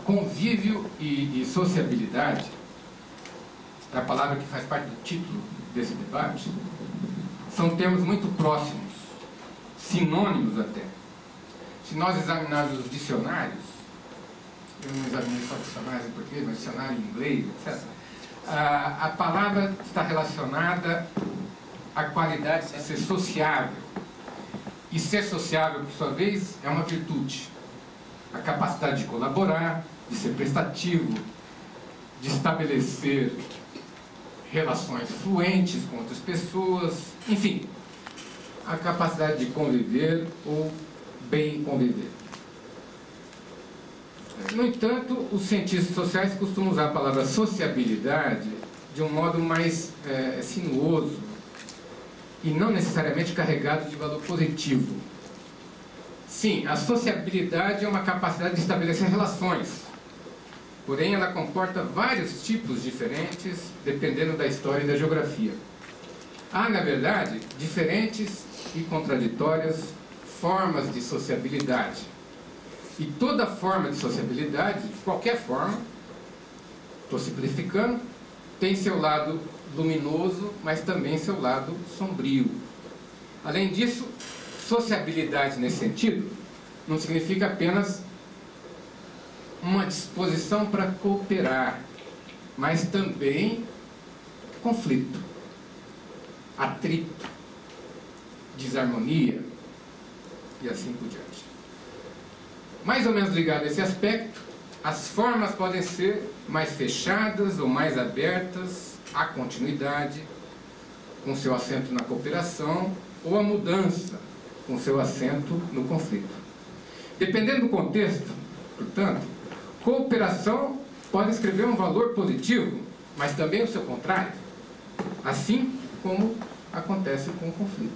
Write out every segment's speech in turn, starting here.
convívio e sociabilidade, é a palavra que faz parte do título desse debate, são termos muito próximos, sinônimos até. Se nós examinarmos os dicionários, eu não examinei só dicionários em português, mas dicionário em inglês, etc., a palavra está relacionada à qualidade de ser sociável. E ser sociável, por sua vez, é uma virtude. A capacidade de colaborar, de ser prestativo, de estabelecer relações fluentes com outras pessoas, enfim, a capacidade de conviver ou bem conviver. No entanto, os cientistas sociais costumam usar a palavra sociabilidade de um modo mais sinuoso e não necessariamente carregado de valor positivo. Sim, a sociabilidade é uma capacidade de estabelecer relações, porém ela comporta vários tipos diferentes dependendo da história e da geografia. Há, na verdade, diferentes e contraditórias formas de sociabilidade. E toda forma de sociabilidade, de qualquer forma, estou simplificando, tem seu lado luminoso, mas também seu lado sombrio. Além disso, sociabilidade nesse sentido não significa apenas uma disposição para cooperar, mas também conflito, atrito, desarmonia e assim por diante. Mais ou menos ligado a esse aspecto, as formas podem ser mais fechadas ou mais abertas à continuidade, com seu acento na cooperação, ou à mudança, com seu acento no conflito. Dependendo do contexto, portanto, cooperação pode escrever um valor positivo, mas também o seu contrário, assim como acontece com o conflito.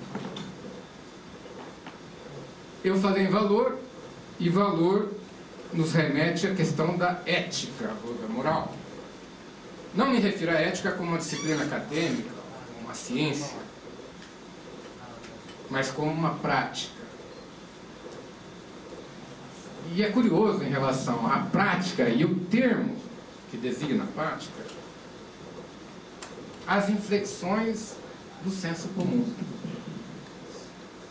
Eu falei em valor, e valor nos remete à questão da ética ou da moral. Não me refiro à ética como uma disciplina acadêmica, como uma ciência, mas como uma prática. E é curioso em relação à prática e o termo que designa a prática, as inflexões do senso comum.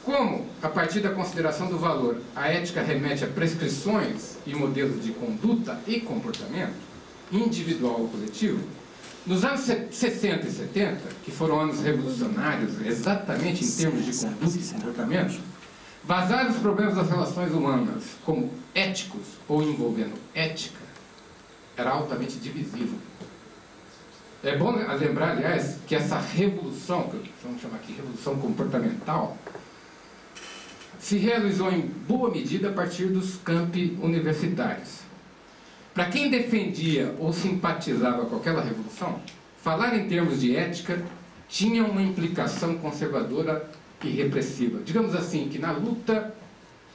Como, a partir da consideração do valor, a ética remete a prescrições e modelos de conduta e comportamento, individual ou coletivo, nos anos 60 e 70, que foram anos revolucionários exatamente em termos de conduta e comportamento, vazar os problemas das relações humanas como éticos ou envolvendo ética era altamente divisivo. É bom lembrar, aliás, que essa revolução, que vamos chamar aqui revolução comportamental, se realizou em boa medida a partir dos campi universitários. Para quem defendia ou simpatizava com aquela revolução, falar em termos de ética tinha uma implicação conservadora e repressiva. Digamos assim, que na luta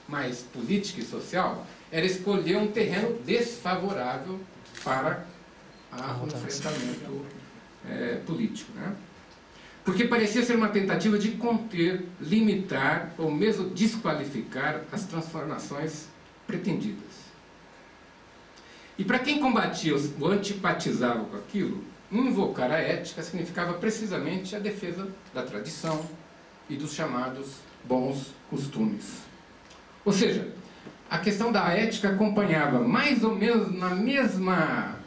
mais política e social, era escolher um terreno desfavorável para o enfrentamento político, né? Porque parecia ser uma tentativa de conter, limitar ou mesmo desqualificar as transformações pretendidas. E para quem combatia ou antipatizava com aquilo, invocar a ética significava precisamente a defesa da tradição e dos chamados bons costumes. Ou seja, a questão da ética acompanhava mais ou menos na mesma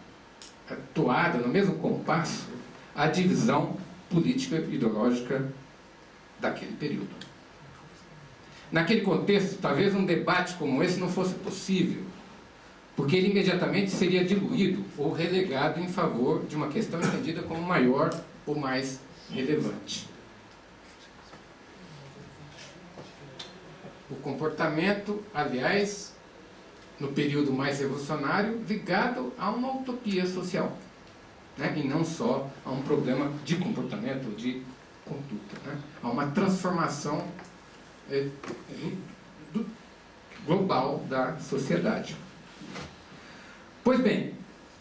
toada, no mesmo compasso, a divisão política e ideológica daquele período. Naquele contexto, talvez um debate como esse não fosse possível, porque ele imediatamente seria diluído ou relegado em favor de uma questão entendida como maior ou mais relevante. O comportamento, aliás, no período mais revolucionário, ligado a uma utopia social, né? E não só a um problema de comportamento, de conduta, né? A uma transformação global da sociedade. Pois bem,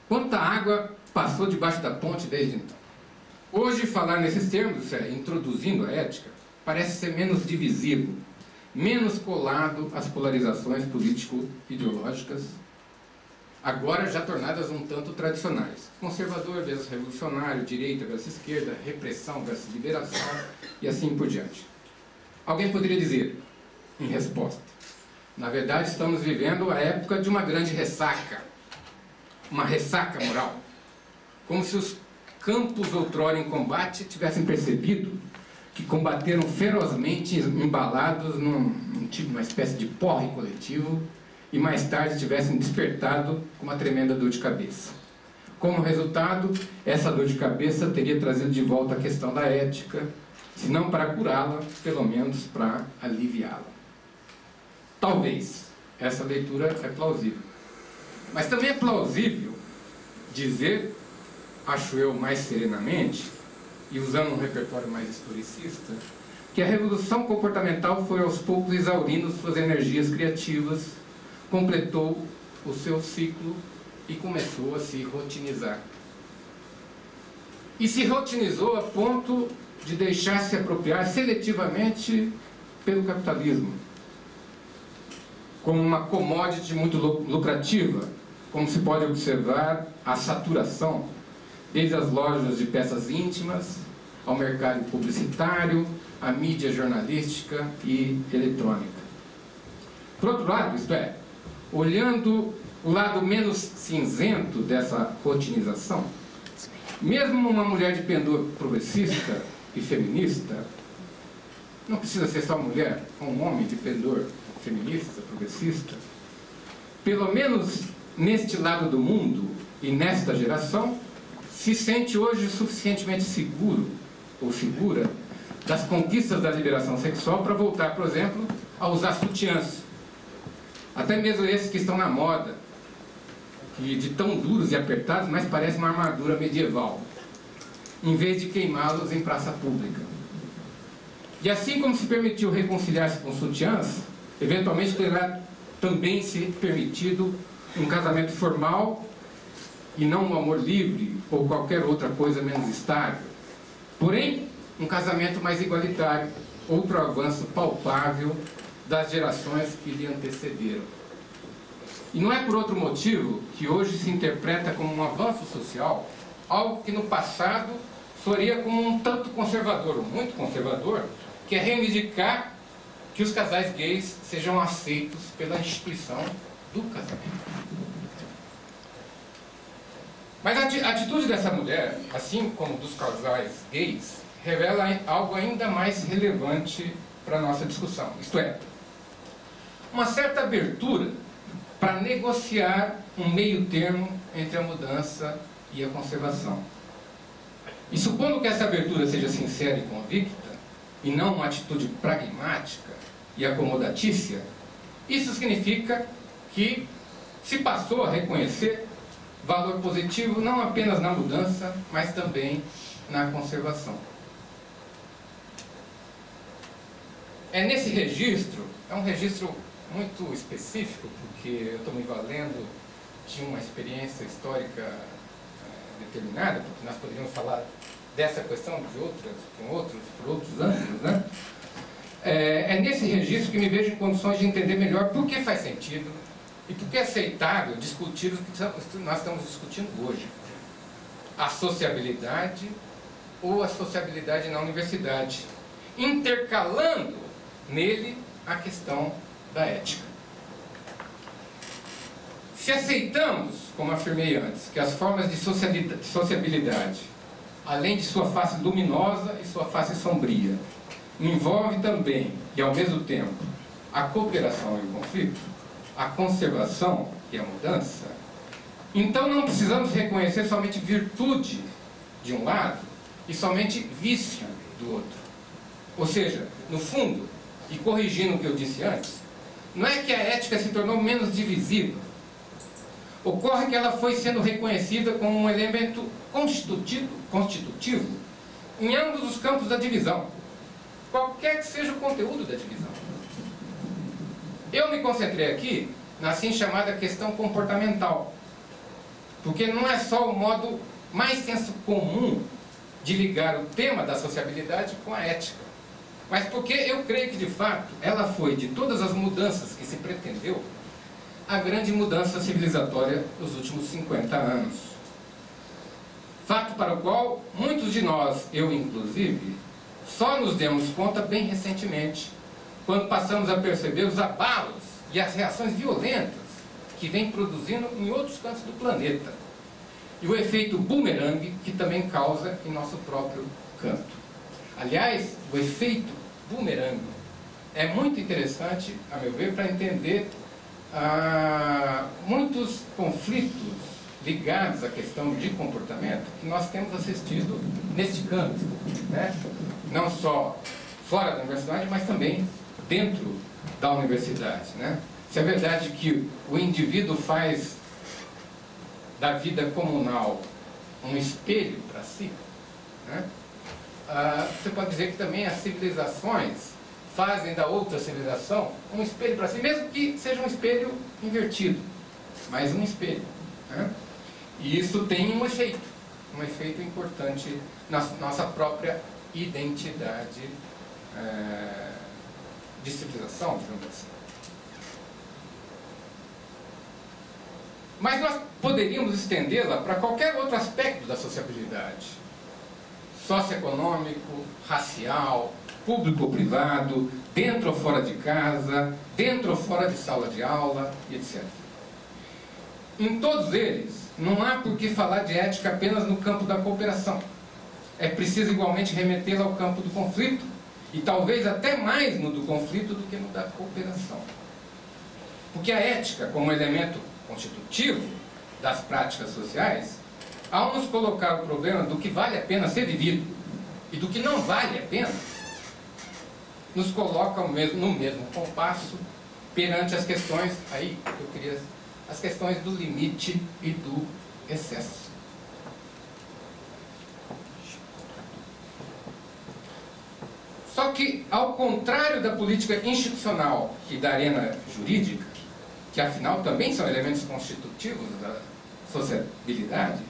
quanta água passou debaixo da ponte desde então? Hoje, falar nesses termos, introduzindo a ética, parece ser menos divisivo, menos colado às polarizações político-ideológicas agora já tornadas um tanto tradicionais. Conservador versus revolucionário, direita versus esquerda, repressão versus liberação e assim por diante. Alguém poderia dizer, em resposta, na verdade estamos vivendo a época de uma grande ressaca, uma ressaca moral, como se os campos outrora em combate tivessem percebido que combateram ferozmente embalados numa espécie de porre coletivo e mais tarde tivessem despertado com uma tremenda dor de cabeça. Como resultado, essa dor de cabeça teria trazido de volta a questão da ética, se não para curá-la, pelo menos para aliviá-la. Talvez essa leitura é plausível. Mas também é plausível dizer, acho eu mais serenamente, e usando um repertório mais historicista, que a revolução comportamental foi aos poucos exaurindo suas energias criativas, completou o seu ciclo e começou a se rotinizar. E se rotinizou a ponto de deixar-se apropriar seletivamente pelo capitalismo, como uma commodity muito lucrativa, como se pode observar a saturação, desde as lojas de peças íntimas, ao mercado publicitário, à mídia jornalística e eletrônica. Por outro lado, isto é, olhando o lado menos cinzento dessa rotinização, mesmo uma mulher de pendor progressista e feminista, não precisa ser só mulher, um homem de pendor feminista, progressista, pelo menos neste lado do mundo e nesta geração, se sente hoje suficientemente seguro ou segura das conquistas da liberação sexual para voltar, por exemplo, a usar sutiãs. Até mesmo esses que estão na moda, que de tão duros e apertados, mas parece uma armadura medieval, em vez de queimá-los em praça pública. E assim como se permitiu reconciliar-se com sutiãs, eventualmente terá também se permitido um casamento formal e não um amor livre ou qualquer outra coisa menos estável. Porém, um casamento mais igualitário, outro avanço palpável das gerações que lhe antecederam. E não é por outro motivo que hoje se interpreta como um avanço social, algo que no passado soaria como um tanto conservador, ou muito conservador, que é reivindicar que os casais gays sejam aceitos pela instituição do casamento. Mas a atitude dessa mulher, assim como dos casais gays, revela algo ainda mais relevante para a nossa discussão. Isto é, uma certa abertura para negociar um meio termo entre a mudança e a conservação. E supondo que essa abertura seja sincera e convicta, e não uma atitude pragmática e acomodatícia, isso significa que se passou a reconhecer valor positivo não apenas na mudança, mas também na conservação. É nesse registro, é um registro muito específico, porque eu estou me valendo de uma experiência histórica determinada, porque nós poderíamos falar dessa questão de outras, por outros ângulos, né? É nesse registro que me vejo em condições de entender melhor por que faz sentido e por que é aceitável discutir o que nós estamos discutindo hoje. A sociabilidade ou a sociabilidade na universidade, intercalando nele a questão da ética. Se aceitamos, como afirmei antes, que as formas de sociabilidade, além de sua face luminosa e sua face sombria, envolve também, e ao mesmo tempo, a cooperação e o conflito, a conservação e a mudança, então não precisamos reconhecer somente virtude de um lado e somente vício do outro. Ou seja, no fundo, e corrigindo o que eu disse antes, não é que a ética se tornou menos divisiva. Ocorre que ela foi sendo reconhecida como um elemento constitutivo em ambos os campos da divisão, qualquer que seja o conteúdo da divisão. Eu me concentrei aqui na assim chamada questão comportamental, porque não é só o modo mais senso comum de ligar o tema da sociabilidade com a ética, mas porque eu creio que, de fato, ela foi, de todas as mudanças que se pretendeu, a grande mudança civilizatória dos últimos 50 anos. Fato para o qual muitos de nós, eu inclusive, só nos demos conta bem recentemente, quando passamos a perceber os abalos e as reações violentas que vem produzindo em outros cantos do planeta. E o efeito boomerang que também causa em nosso próprio canto. Aliás, o efeito boomerang é muito interessante, a meu ver, para entender muitos conflitos ligados à questão de comportamento que nós temos assistido neste campo, né? Não só fora da universidade, mas também dentro da universidade, né? Se é verdade que o indivíduo faz da vida comunal um espelho para si, né? Você pode dizer que também as civilizações fazem da outra civilização um espelho para si, mesmo que seja um espelho invertido, mas um espelho, né? E isso tem um efeito importante na nossa própria identidade de civilização, digamos assim. Mas nós poderíamos estendê-la para qualquer outro aspecto da sociabilidade. Socioeconômico, racial, público ou privado, dentro ou fora de casa, dentro ou fora de sala de aula, etc. Em todos eles, não há por que falar de ética apenas no campo da cooperação. É preciso igualmente remetê-la ao campo do conflito, e talvez até mais no do conflito do que no da cooperação. Porque a ética, como elemento constitutivo das práticas sociais, ao nos colocar o problema do que vale a pena ser vivido e do que não vale a pena, nos coloca no mesmo compasso perante as questões, as questões do limite e do excesso. Só que, ao contrário da política institucional e da arena jurídica, que afinal também são elementos constitutivos da sociabilidade,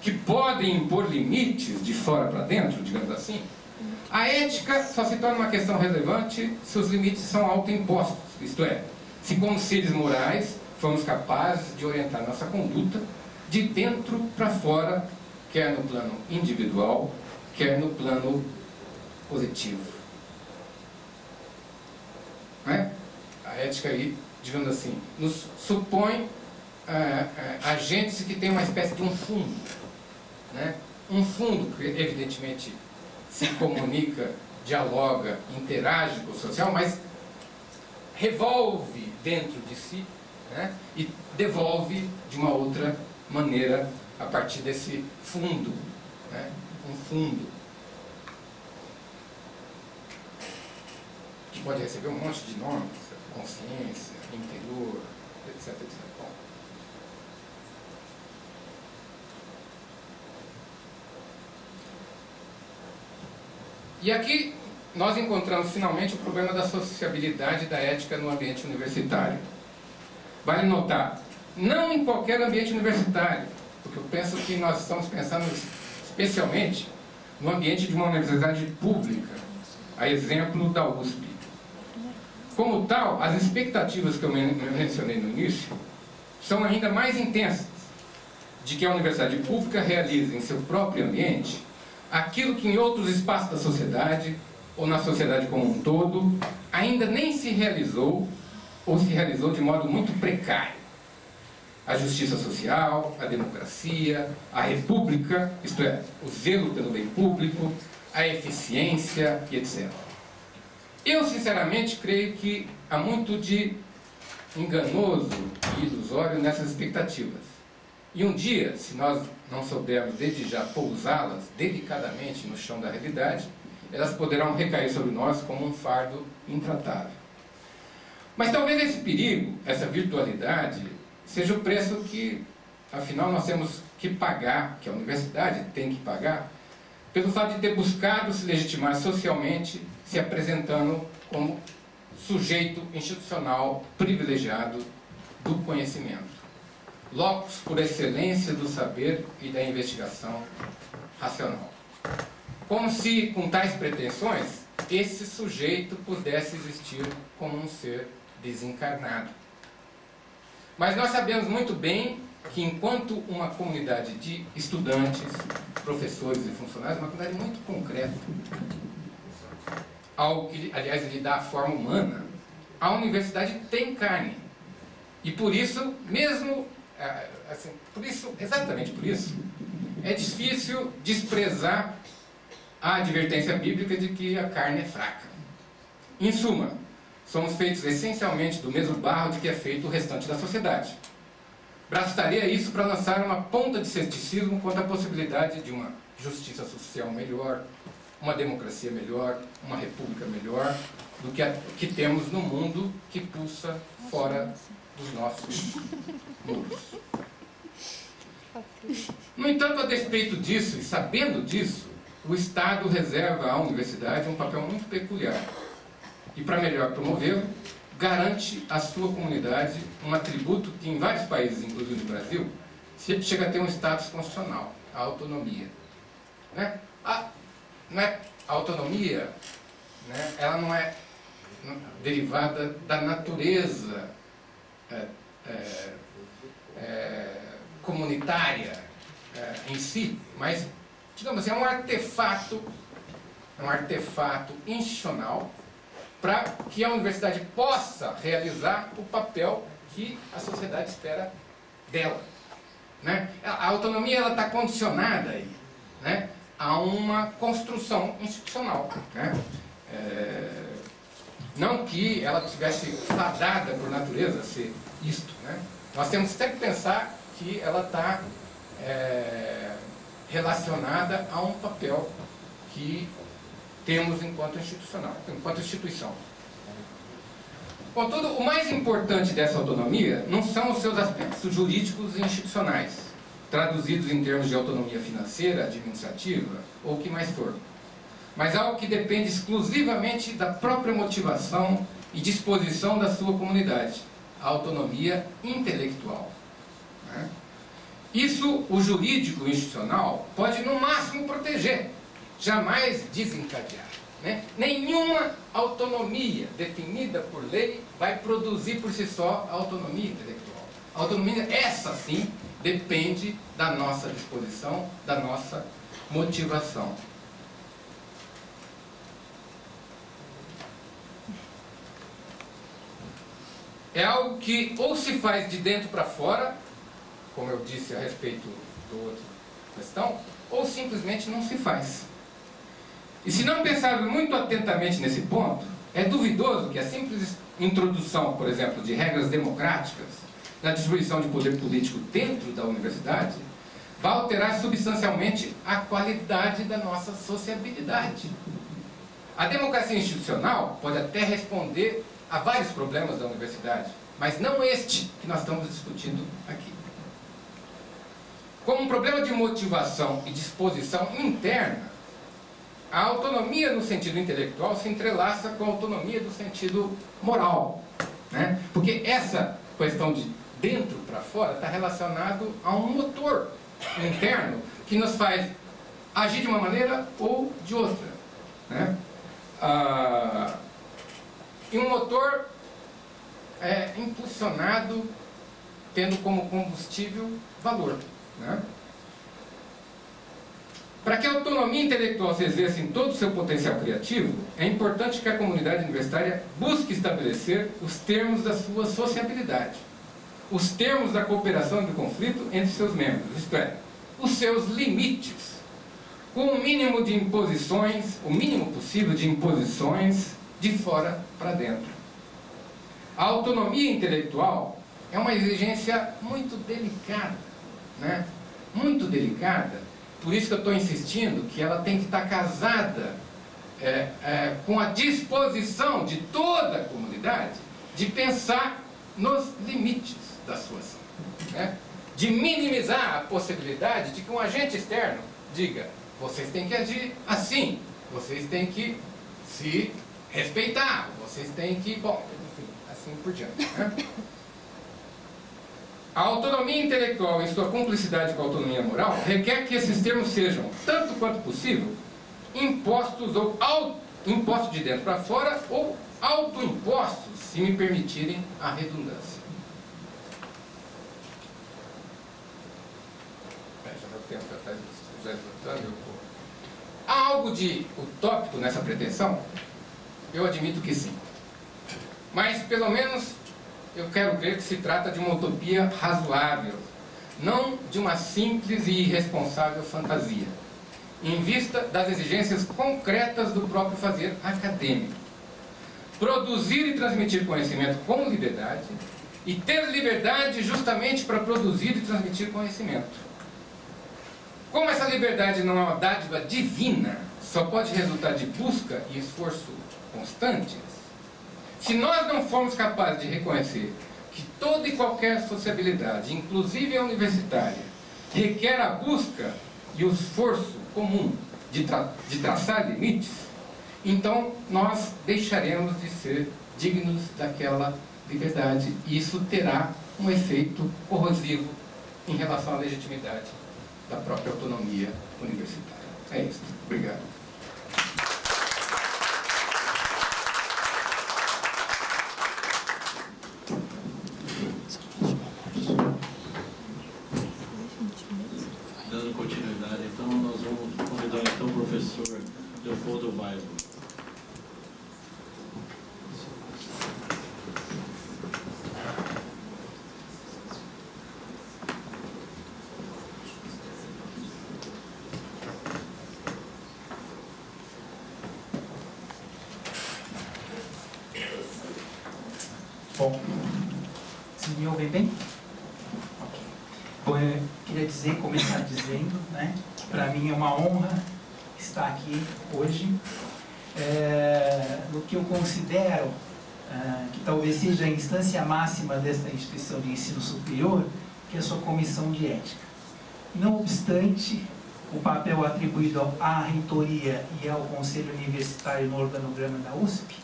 que podem impor limites de fora para dentro, digamos assim, a ética só se torna uma questão relevante se os limites são autoimpostos, isto é, se como seres morais formos capazes de orientar nossa conduta de dentro para fora, quer no plano individual, quer no plano coletivo. Não é? A ética aí, digamos assim, nos supõe agentes que têm uma espécie de um fundo, né? Um fundo que evidentemente se comunica, dialoga, interage com o social, mas revolve dentro de si, né? E devolve de uma outra maneira a partir desse fundo, né? Um fundo que pode receber um monte de nomes, consciência, interior, etc, etc. Bom. E aqui nós encontramos finalmente o problema da sociabilidade da ética no ambiente universitário. Vale notar, não em qualquer ambiente universitário, porque eu penso que nós estamos pensando especialmente no ambiente de uma universidade pública, a exemplo da USP. Como tal, as expectativas que eu mencionei no início são ainda mais intensas de que a universidade pública realize em seu próprio ambiente aquilo que em outros espaços da sociedade, ou na sociedade como um todo, ainda nem se realizou, ou se realizou de modo muito precário. A justiça social, a democracia, a república, isto é, o zelo pelo bem público, a eficiência e etc. Eu, sinceramente, creio que há muito de enganoso e ilusório nessas expectativas. E um dia, se nós não soubermos desde já pousá-las delicadamente no chão da realidade, elas poderão recair sobre nós como um fardo intratável. Mas talvez esse perigo, essa virtualidade, seja o preço que, afinal, nós temos que pagar, que a universidade tem que pagar, pelo fato de ter buscado se legitimar socialmente, se apresentando como sujeito institucional privilegiado do conhecimento. Locus por excelência do saber e da investigação racional. Como se, com tais pretensões, esse sujeito pudesse existir como um ser desencarnado. Mas nós sabemos muito bem que enquanto uma comunidade de estudantes, professores e funcionários, uma comunidade muito concreta, algo que, aliás, lhe dá a forma humana, a universidade tem carne. E por isso, mesmo, assim, exatamente por isso, é difícil desprezar a advertência bíblica de que a carne é fraca. Em suma, somos feitos essencialmente do mesmo barro de que é feito o restante da sociedade. Bastaria isso para lançar uma ponta de ceticismo quanto à possibilidade de uma justiça social melhor, uma democracia melhor, uma república melhor, do que a que temos no mundo que pulsa fora dos nossos muros. No entanto, a despeito disso, e sabendo disso, o Estado reserva à universidade um papel muito peculiar. E para melhor promovê-lo, garante à sua comunidade um atributo que em vários países, inclusive no Brasil, chega a ter um status constitucional, a autonomia. Né? A autonomia, né, ela não é derivada da natureza comunitária em si, mas, digamos assim, é um artefato institucional para que a universidade possa realizar o papel que a sociedade espera dela. Né? A autonomia está condicionada aí, né, a uma construção institucional. Né? Não que ela tivesse fadada por natureza a ser isto. Né? Nós temos que sempre pensar que ela está relacionada a um papel que temos enquanto instituição. Contudo, o mais importante dessa autonomia não são os seus aspectos jurídicos e institucionais, traduzidos em termos de autonomia financeira, administrativa, ou o que mais for, mas algo que depende exclusivamente da própria motivação e disposição da sua comunidade, a autonomia intelectual. Né? Isso o jurídico institucional pode no máximo proteger, jamais desencadear. Né? Nenhuma autonomia definida por lei vai produzir por si só a autonomia intelectual. A autonomia, essa sim, depende da nossa disposição, da nossa motivação. É algo que ou se faz de dentro para fora, como eu disse a respeito do outro questão, ou simplesmente não se faz. E se não pensarmos muito atentamente nesse ponto, é duvidoso que a simples introdução, por exemplo, de regras democráticas na distribuição de poder político dentro da universidade vá alterar substancialmente a qualidade da nossa sociabilidade. A democracia institucional pode até responder a vários problemas da universidade, mas não este que nós estamos discutindo aqui. Como um problema de motivação e disposição interna, a autonomia no sentido intelectual se entrelaça com a autonomia do sentido moral. Né? Porque essa questão de dentro para fora está relacionado a um motor interno que nos faz agir de uma maneira ou de outra. Né? E um motor é impulsionado tendo como combustível valor. Né? Para que a autonomia intelectual se exerça em todo o seu potencial criativo, é importante que a comunidade universitária busque estabelecer os termos da sua sociabilidade, os termos da cooperação e do conflito entre seus membros, isto é, os seus limites, com o mínimo de imposições, o mínimo possível de imposições de fora para dentro. A autonomia intelectual é uma exigência muito delicada, né? Muito delicada. Por isso que eu estou insistindo que ela tem que estar casada com a disposição de toda a comunidade de pensar nos limites da sua ação. Né? De minimizar a possibilidade de que um agente externo diga: vocês têm que agir assim, vocês têm que se respeitar, vocês têm que... Bom, enfim, assim por diante. Né? A autonomia intelectual e sua cumplicidade com a autonomia moral requer que esses termos sejam, tanto quanto possível, impostos de dentro para fora ou autoimpostos, se me permitirem a redundância. o tempo que está esgotando. Há algo de utópico nessa pretensão? Eu admito que sim. Mas, pelo menos, eu quero crer que se trata de uma utopia razoável, não de uma simples e irresponsável fantasia, em vista das exigências concretas do próprio fazer acadêmico. Produzir e transmitir conhecimento com liberdade, e ter liberdade justamente para produzir e transmitir conhecimento. Como essa liberdade não é uma dádiva divina, só pode resultar de busca e esforço constantes, se nós não formos capazes de reconhecer que toda e qualquer sociabilidade, inclusive a universitária, requer a busca e o esforço comum de traçar limites, então nós deixaremos de ser dignos daquela liberdade, e isso terá um efeito corrosivo em relação à legitimidade da própria autonomia universitária. É isso. Obrigado. Dando continuidade, então, nós vamos convidar então, o professor Leopoldo Vaibo. Bom, vocês me ouvem bem? Ok. Bom, eu queria começar dizendo, né, que para mim é uma honra estar aqui hoje, no que eu considero que talvez seja a instância máxima desta instituição de ensino superior, que é a sua comissão de ética. Não obstante o papel atribuído à reitoria e ao conselho universitário no organograma da USP,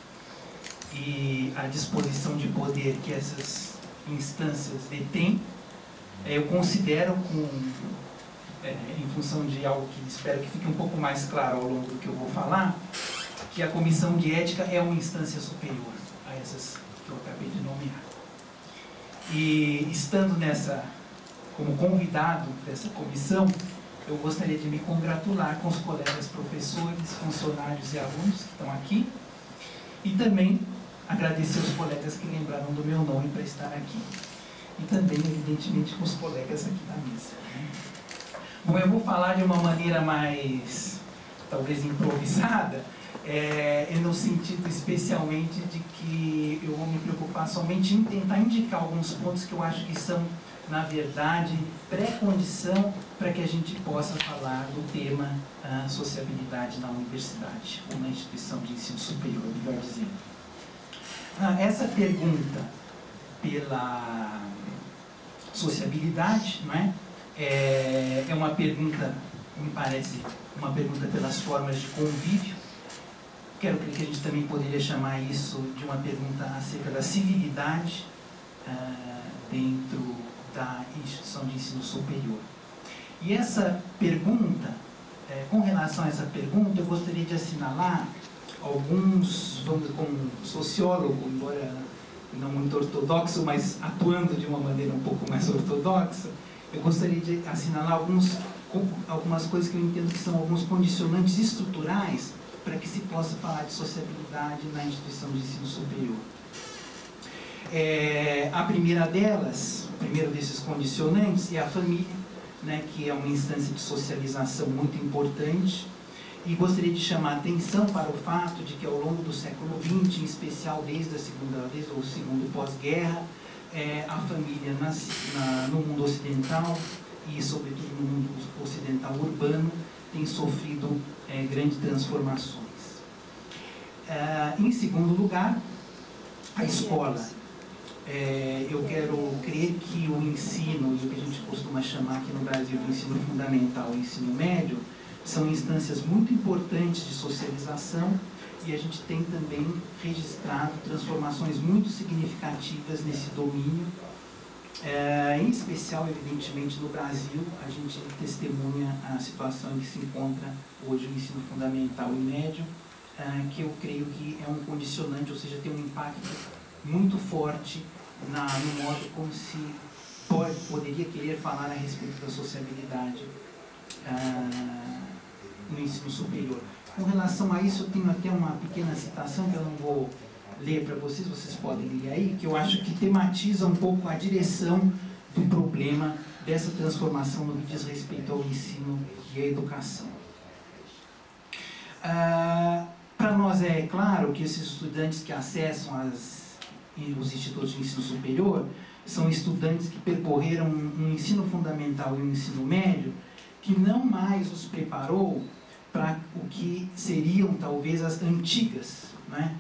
e a disposição de poder que essas instâncias detêm, eu considero, em função de algo que espero que fique um pouco mais claro ao longo do que eu vou falar, que a comissão de ética é uma instância superior a essas que eu acabei de nomear. E estando como convidado dessa comissão, eu gostaria de me congratular com os colegas professores, funcionários e alunos que estão aqui, e também agradecer os colegas que lembraram do meu nome para estar aqui. E também, evidentemente, com os colegas aqui da mesa. Bom, eu vou falar de uma maneira mais, talvez, improvisada, no sentido especialmente de que eu vou me preocupar somente em tentar indicar alguns pontos que eu acho que são, na verdade, pré-condição para que a gente possa falar do tema sociabilidade na universidade, ou na instituição de ensino superior, melhor dizendo. Essa pergunta pela sociabilidade, não é? É uma pergunta, me parece, uma pergunta pelas formas de convívio. Quero crer que a gente também poderia chamar isso de uma pergunta acerca da civilidade dentro da instituição de ensino superior. E essa pergunta, com relação a essa pergunta, eu gostaria de assinalar alguns, como sociólogo, embora não muito ortodoxo, mas atuando de uma maneira um pouco mais ortodoxa, eu gostaria de assinalar algumas coisas que eu entendo que são alguns condicionantes estruturais para que se possa falar de sociabilidade na instituição de ensino superior. A primeira delas, o primeiro desses condicionantes, é a família, né, que é uma instância de socialização muito importante. E gostaria de chamar a atenção para o fato de que ao longo do século XX, em especial desde o segundo pós-guerra, a família no mundo ocidental e sobretudo no mundo ocidental urbano tem sofrido grandes transformações. Em segundo lugar, a escola. Eu quero crer que o ensino, o que a gente costuma chamar aqui no Brasil de ensino fundamental e ensino médio, são instâncias muito importantes de socialização, e a gente tem também registrado transformações muito significativas nesse domínio. Em especial, evidentemente, no Brasil, a gente testemunha a situação em que se encontra hoje o ensino fundamental e médio, que eu creio que é um condicionante, ou seja, tem um impacto muito forte no modo como se poderia querer falar a respeito da sociabilidade no ensino superior. Com relação a isso, eu tenho até uma pequena citação que eu não vou ler para vocês, vocês podem ler aí, que eu acho que tematiza um pouco a direção do problema dessa transformação no que diz respeito ao ensino e à educação. Para nós é claro que esses estudantes que acessam os institutos de ensino superior são estudantes que percorreram um ensino fundamental e um ensino médio que não mais os preparou para o que seriam talvez as antigas, né,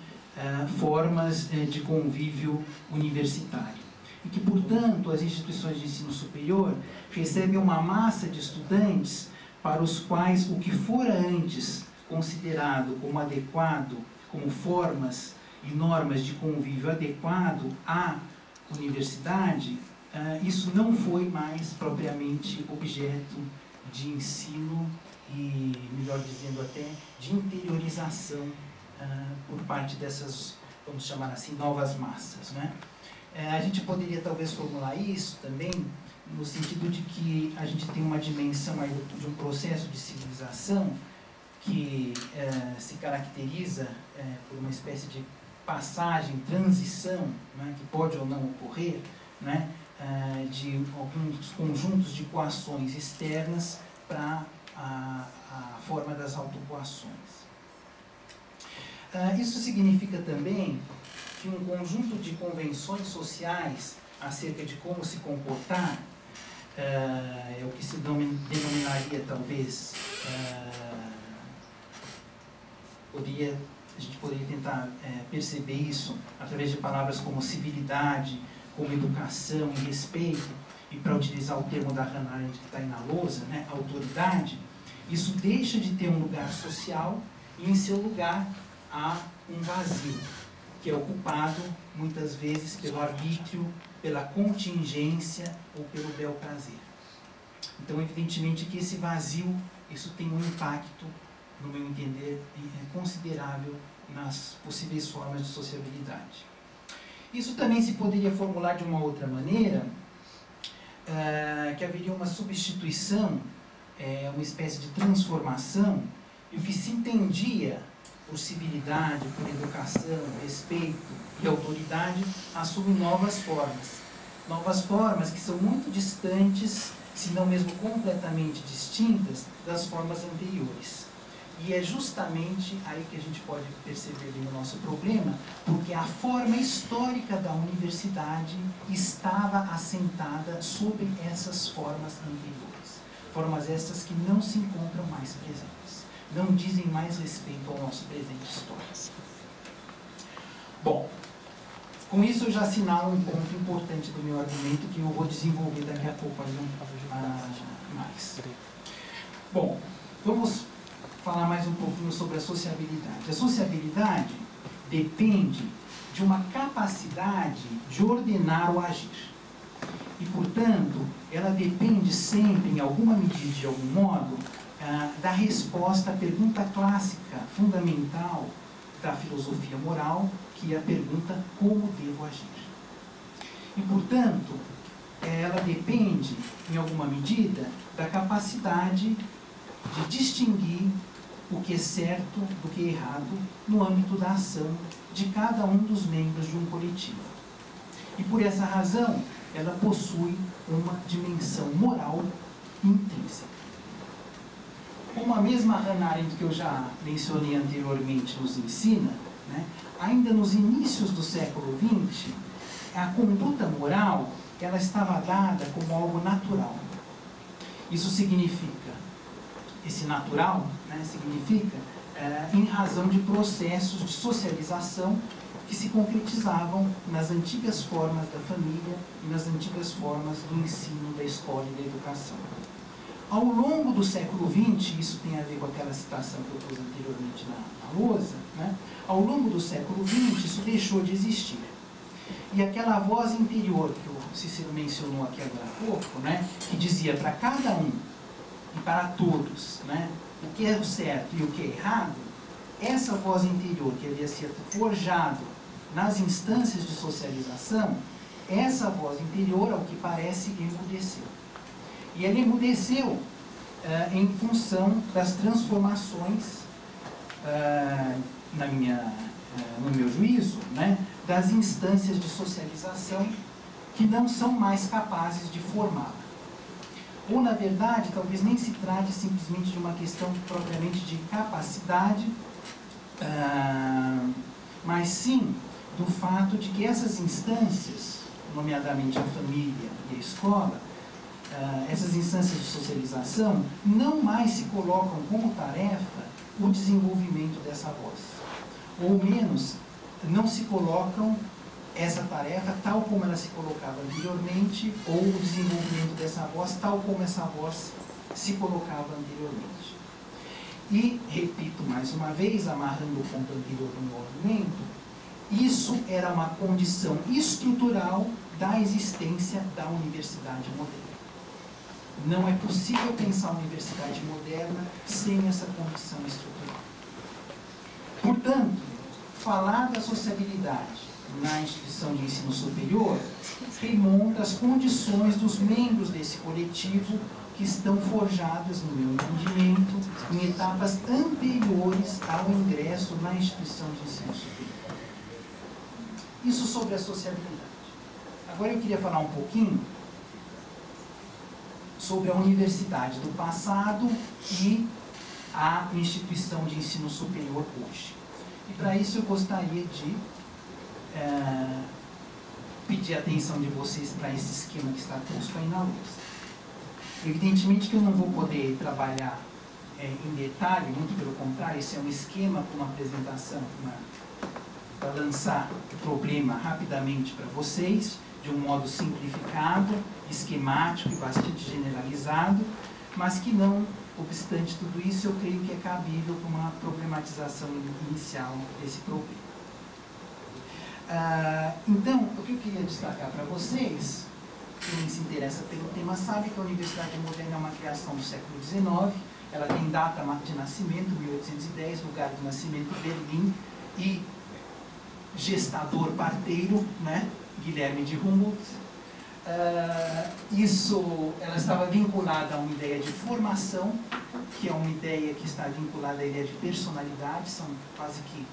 formas de convívio universitário. E que, portanto, as instituições de ensino superior recebem uma massa de estudantes para os quais o que fora antes considerado como adequado, como formas e normas de convívio adequado à universidade, isso não foi mais propriamente objeto de ensino e, melhor dizendo até, de interiorização por parte dessas, vamos chamar assim, novas massas, né? A gente poderia talvez formular isso também no sentido de que a gente tem uma dimensão aí de um processo de civilização que se caracteriza por uma espécie de passagem, transição, né, que pode ou não ocorrer, né, de alguns conjuntos de coações externas para a forma das autocoações. Isso significa também que um conjunto de convenções sociais acerca de como se comportar é o que se denominaria talvez a gente poderia tentar perceber isso através de palavras como civilidade, como educação e respeito, e para utilizar o termo da Hannah Arendt que está aí na lousa, né, autoridade. Isso deixa de ter um lugar social e em seu lugar há um vazio, que é ocupado muitas vezes pelo arbítrio, pela contingência ou pelo bel prazer. Então, evidentemente que esse vazio, isso tem um impacto, no meu entender, considerável nas possíveis formas de sociabilidade. Isso também se poderia formular de uma outra maneira, que haveria uma substituição, uma espécie de transformação, e o que se entendia por civilidade, por educação, respeito e autoridade, assume novas formas que são muito distantes, se não mesmo completamente distintas, das formas anteriores. E é justamente aí que a gente pode perceber o nosso problema, porque a forma histórica da universidade estava assentada sobre essas formas anteriores. Formas essas que não se encontram mais presentes, não dizem mais respeito ao nosso presente histórico. Bom, com isso eu já assinalo um ponto importante do meu argumento que eu vou desenvolver daqui a pouco mais. Bom, vamos falar mais um pouquinho sobre a sociabilidade. A sociabilidade depende de uma capacidade de ordenar o agir. E, portanto, ela depende sempre, em alguma medida, de algum modo, da resposta à pergunta clássica, fundamental da filosofia moral, que é a pergunta: como devo agir? E, portanto, ela depende, em alguma medida, da capacidade de distinguir o que é certo do que é errado no âmbito da ação de cada um dos membros de um coletivo. E por essa razão, ela possui uma dimensão moral intrínseca. Como a mesma Hannah Arendt que eu já mencionei anteriormente nos ensina, né, ainda nos inícios do século XX, a conduta moral ela estava dada como algo natural. Isso significa, esse natural, né, significa em razão de processos de socialização que se concretizavam nas antigas formas da família e nas antigas formas do ensino, da escola e da educação. Ao longo do século XX, isso tem a ver com aquela citação que eu pus anteriormente na lousa, né? Ao longo do século XX, isso deixou de existir. E aquela voz interior que o Cícero mencionou aqui agora há pouco, né, que dizia para cada um e para todos, né, o que é o certo e o que é errado, essa voz interior que havia sido forjado nas instâncias de socialização, essa voz interior, ao que parece, emudeceu. E ela emudeceu em função das transformações, no meu juízo, né, das instâncias de socialização que não são mais capazes de formá-la. Ou, na verdade, talvez nem se trate simplesmente de uma questão propriamente de capacidade, mas sim do fato de que essas instâncias, nomeadamente a família e a escola, essas instâncias de socialização, não mais se colocam como tarefa o desenvolvimento dessa voz. Ou menos, não se colocam essa tarefa tal como ela se colocava anteriormente, ou o desenvolvimento dessa voz tal como essa voz se colocava anteriormente. E, repito mais uma vez, amarrando o ponto anterior do movimento, isso era uma condição estrutural da existência da universidade moderna. Não é possível pensar a universidade moderna sem essa condição estrutural. Portanto, falar da sociabilidade na instituição de ensino superior remonta às condições dos membros desse coletivo que estão forjadas, no meu entendimento, em etapas anteriores ao ingresso na instituição de ensino superior. Isso sobre a sociabilidade. Agora eu queria falar um pouquinho sobre a universidade do passado e a instituição de ensino superior hoje. E para isso eu gostaria de pedir a atenção de vocês para esse esquema que está posto aí na luz. Evidentemente que eu não vou poder trabalhar em detalhe, muito pelo contrário, esse é um esquema para uma apresentação, para lançar o problema rapidamente para vocês, de um modo simplificado, esquemático e bastante generalizado, mas que não obstante tudo isso, eu creio que é cabível para uma problematização inicial desse problema. Então, o que eu queria destacar para vocês, quem se interessa pelo tema sabe que a Universidade Moderna é uma criação do século XIX, ela tem data de nascimento, 1810, lugar de nascimento Berlim, e gestador parteiro, né, Guilherme de Humboldt. Ela estava vinculada a uma ideia de formação, que é uma ideia que está vinculada à ideia de personalidade, são quase que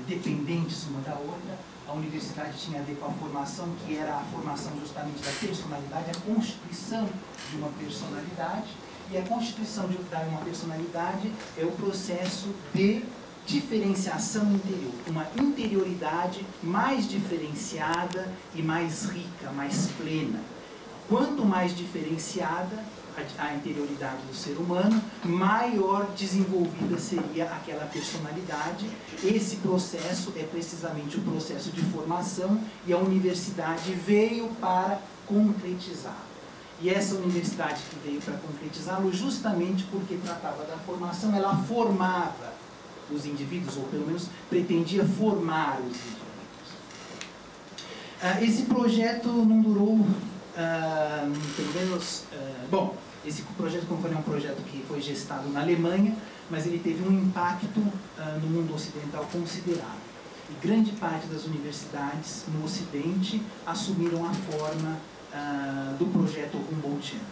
dependentes uma da outra. A universidade tinha a ver com a formação, que era a formação justamente da personalidade, a constituição de uma personalidade, e a constituição de uma personalidade é o processo de diferenciação interior, uma interioridade mais diferenciada e mais rica, mais plena. Quanto mais diferenciada a interioridade do ser humano, maior desenvolvida seria aquela personalidade. Esse processo é precisamente o processo de formação e a universidade veio para concretizá-lo. E essa universidade que veio para concretizá-lo, justamente porque tratava da formação, ela formava os indivíduos, ou pelo menos pretendia formar os indivíduos. Esse projeto não durou, pelo menos, esse projeto, como falei, é um projeto que foi gestado na Alemanha, mas ele teve um impacto no mundo ocidental considerável. E grande parte das universidades no Ocidente assumiram a forma do projeto Humboldtiano.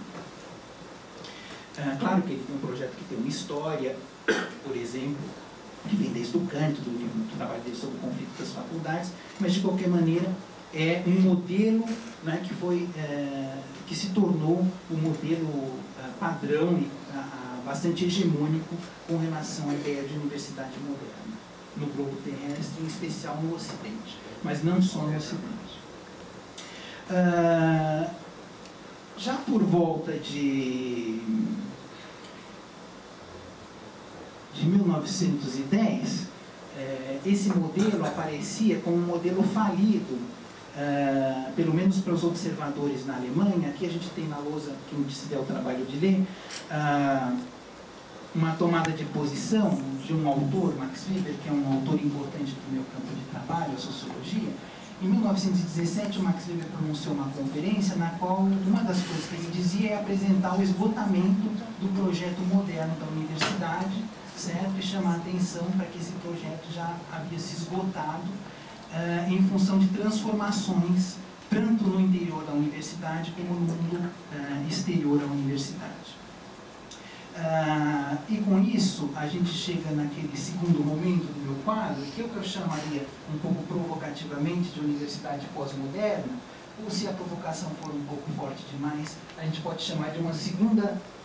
Claro que ele tem um projeto que tem uma história, por exemplo, que vem desde o Kant, do livro do trabalho dele sobre o conflito das faculdades, mas de qualquer maneira é um modelo, né, que se tornou um modelo padrão e bastante hegemônico com relação à ideia de universidade moderna, no globo terrestre, em especial no Ocidente, mas não só no Ocidente. Já por volta de 1910, esse modelo aparecia como um modelo falido, pelo menos para os observadores na Alemanha. Aqui a gente tem na lousa, quem se der o trabalho de ler, uma tomada de posição de um autor, Max Weber, que é um autor importante do meu campo de trabalho, a sociologia. Em 1917, o Max Weber pronunciou uma conferência na qual uma das coisas que ele dizia é apresentar o esgotamento do projeto moderno da universidade, certo? E chamar a atenção para que esse projeto já havia se esgotado em função de transformações, tanto no interior da universidade como no mundo exterior à universidade. E com isso, a gente chega naquele segundo momento do meu quadro, que é o que eu chamaria, um pouco provocativamente, de universidade pós-moderna, ou se a provocação for um pouco forte demais, a gente pode chamar de um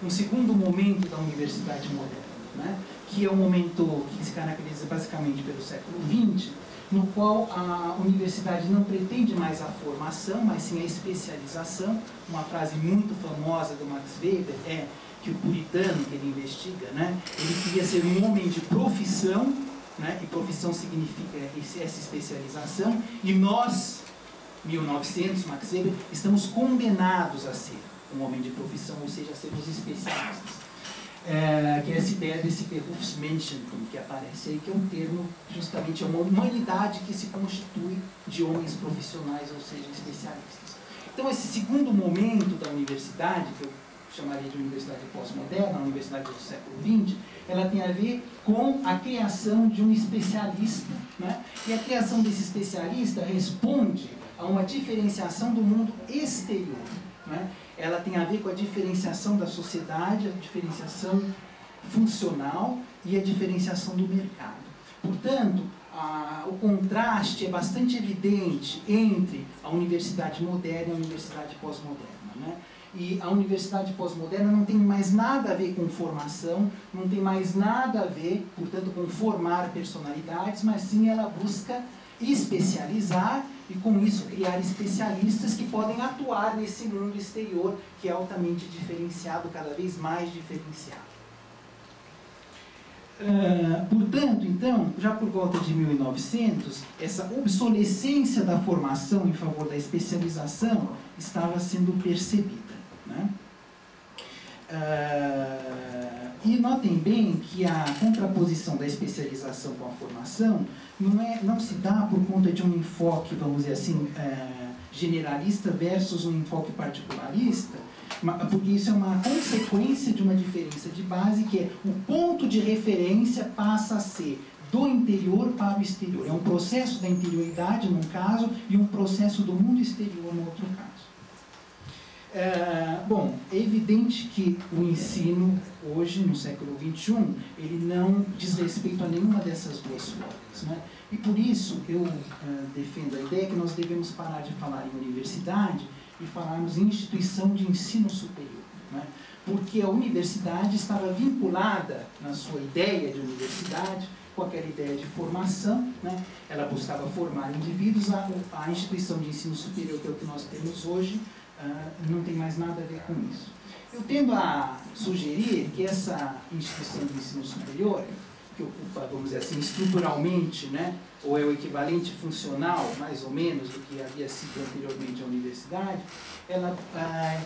segundo momento da universidade moderna, né? Que é um momento que se caracteriza basicamente pelo século XX, no qual a universidade não pretende mais a formação, mas sim a especialização. Uma frase muito famosa do Max Weber é que o puritano que ele investiga, né, ele queria ser um homem de profissão, né, e profissão significa essa especialização, e nós, 1900, Max Weber, estamos condenados a ser um homem de profissão, ou seja, a sermos especialistas. Que é essa ideia desse Berufsmenschentum que aparece aí, que é um termo, justamente, é uma humanidade que se constitui de homens profissionais, ou seja, especialistas. Então, esse segundo momento da universidade, que eu chamaria de universidade pós-moderna, a universidade do século XX, ela tem a ver com a criação de um especialista, né? E a criação desse especialista responde a uma diferenciação do mundo exterior, né? Ela tem a ver com a diferenciação da sociedade, a diferenciação funcional e a diferenciação do mercado. Portanto, o contraste é bastante evidente entre a universidade moderna e a universidade pós-moderna, né? E a universidade pós-moderna não tem mais nada a ver com formação, não tem mais nada a ver, portanto, com formar personalidades, mas sim ela busca especializar e, com isso, criar especialistas que podem atuar nesse mundo exterior que é altamente diferenciado, cada vez mais diferenciado. Portanto, então, já por volta de 1900, essa obsolescência da formação em favor da especialização estava sendo percebida, né? E notem bem que a contraposição da especialização com a formação não se dá por conta de um enfoque, vamos dizer assim, generalista versus um enfoque particularista, porque isso é uma consequência de uma diferença de base, que é o ponto de referência passa a ser do interior para o exterior. É um processo da interioridade, num caso, e um processo do mundo exterior, no outro caso. Bom, é evidente que o ensino, hoje, no século XXI, ele não diz respeito a nenhuma dessas duas formas, né? E por isso eu defendo a ideia que nós devemos parar de falar em universidade e falarmos em instituição de ensino superior, né? Porque a universidade estava vinculada, na sua ideia de universidade, com aquela ideia de formação, né? Ela buscava formar indivíduos. A instituição de ensino superior, que é o que nós temos hoje, não tem mais nada a ver com isso. Eu tendo a sugerir que essa instituição de ensino superior, que ocupa, vamos dizer assim, estruturalmente, né, ou é o equivalente funcional, mais ou menos, do que havia sido anteriormente a universidade, ela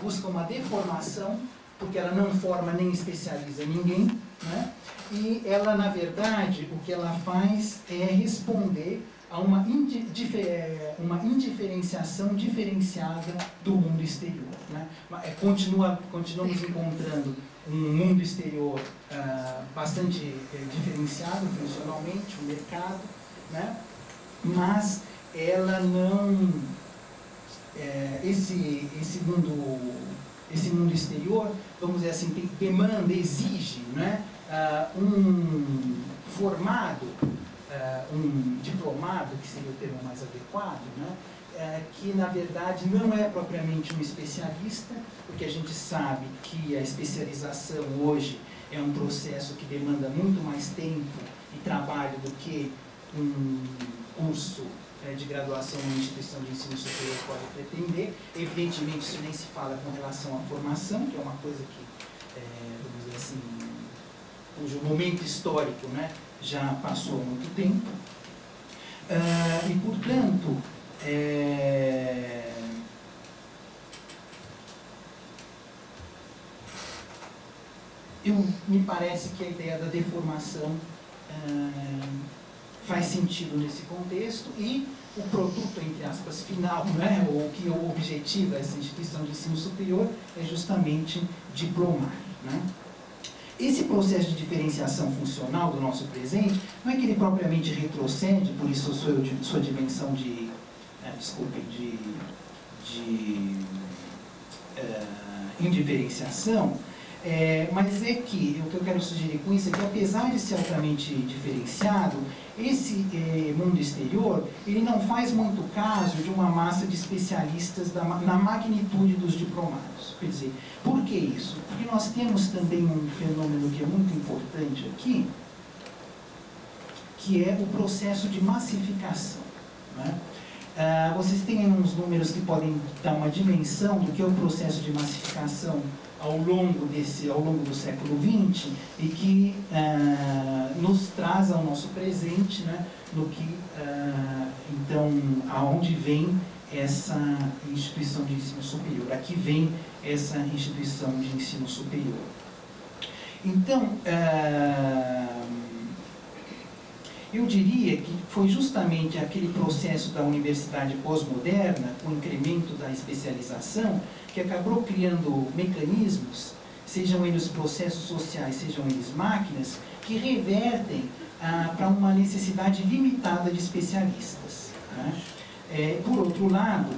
busca uma deformação, porque ela não forma nem especializa ninguém, né, e ela, na verdade, o que ela faz é responder a uma indiferenciação diferenciada do mundo exterior, né? Continuamos encontrando um mundo exterior bastante diferenciado funcionalmente, o mercado, né? Mas ela não... esse mundo exterior, vamos dizer assim, demanda, exige, né? Um formado, um diplomado, que seria o termo mais adequado, né? Que na verdade não é propriamente um especialista, porque a gente sabe que a especialização hoje é um processo que demanda muito mais tempo e trabalho do que um curso de graduação em instituição de ensino superior pode pretender. Evidentemente isso nem se fala com relação à formação, que é uma coisa que, vamos dizer assim, cujo momento histórico, né, já passou há muito tempo. E, portanto, me parece que a ideia da deformação faz sentido nesse contexto, e o produto, entre aspas, final, né, ou o que objetiva essa instituição de ensino superior é justamente diplomar, né? Esse processo de diferenciação funcional do nosso presente não é que ele propriamente retrocede, por isso sua dimensão de indiferenciação, Mas é que, o que eu quero sugerir com isso é que, apesar de ser altamente diferenciado, esse mundo exterior, ele não faz muito caso de uma massa de especialistas na magnitude dos diplomados. Quer dizer, por que isso? Porque nós temos também um fenômeno que é muito importante aqui, que é o processo de massificação, né? Vocês têm uns números que podem dar uma dimensão do que é o processo de massificação ao longo do século XX e que nos traz ao nosso presente, né, no que, então, aonde vem essa instituição de ensino superior. Aqui vem essa instituição de ensino superior. Então, eu diria que foi justamente aquele processo da universidade pós-moderna, com o incremento da especialização, que acabou criando mecanismos, sejam eles processos sociais, sejam eles máquinas, que revertem para uma necessidade limitada de especialistas, né? Por outro lado,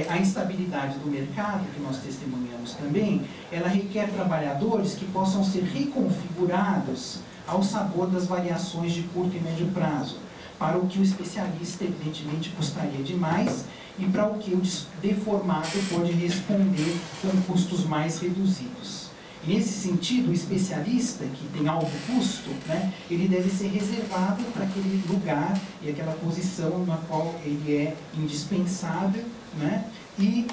a instabilidade do mercado, que nós testemunhamos também, ela requer trabalhadores que possam ser reconfigurados ao sabor das variações de curto e médio prazo, para o que o especialista, evidentemente, custaria demais e para o que o deformado pode responder com custos mais reduzidos. E nesse sentido, o especialista, que tem alto custo, né, ele deve ser reservado para aquele lugar e aquela posição na qual ele é indispensável, né, e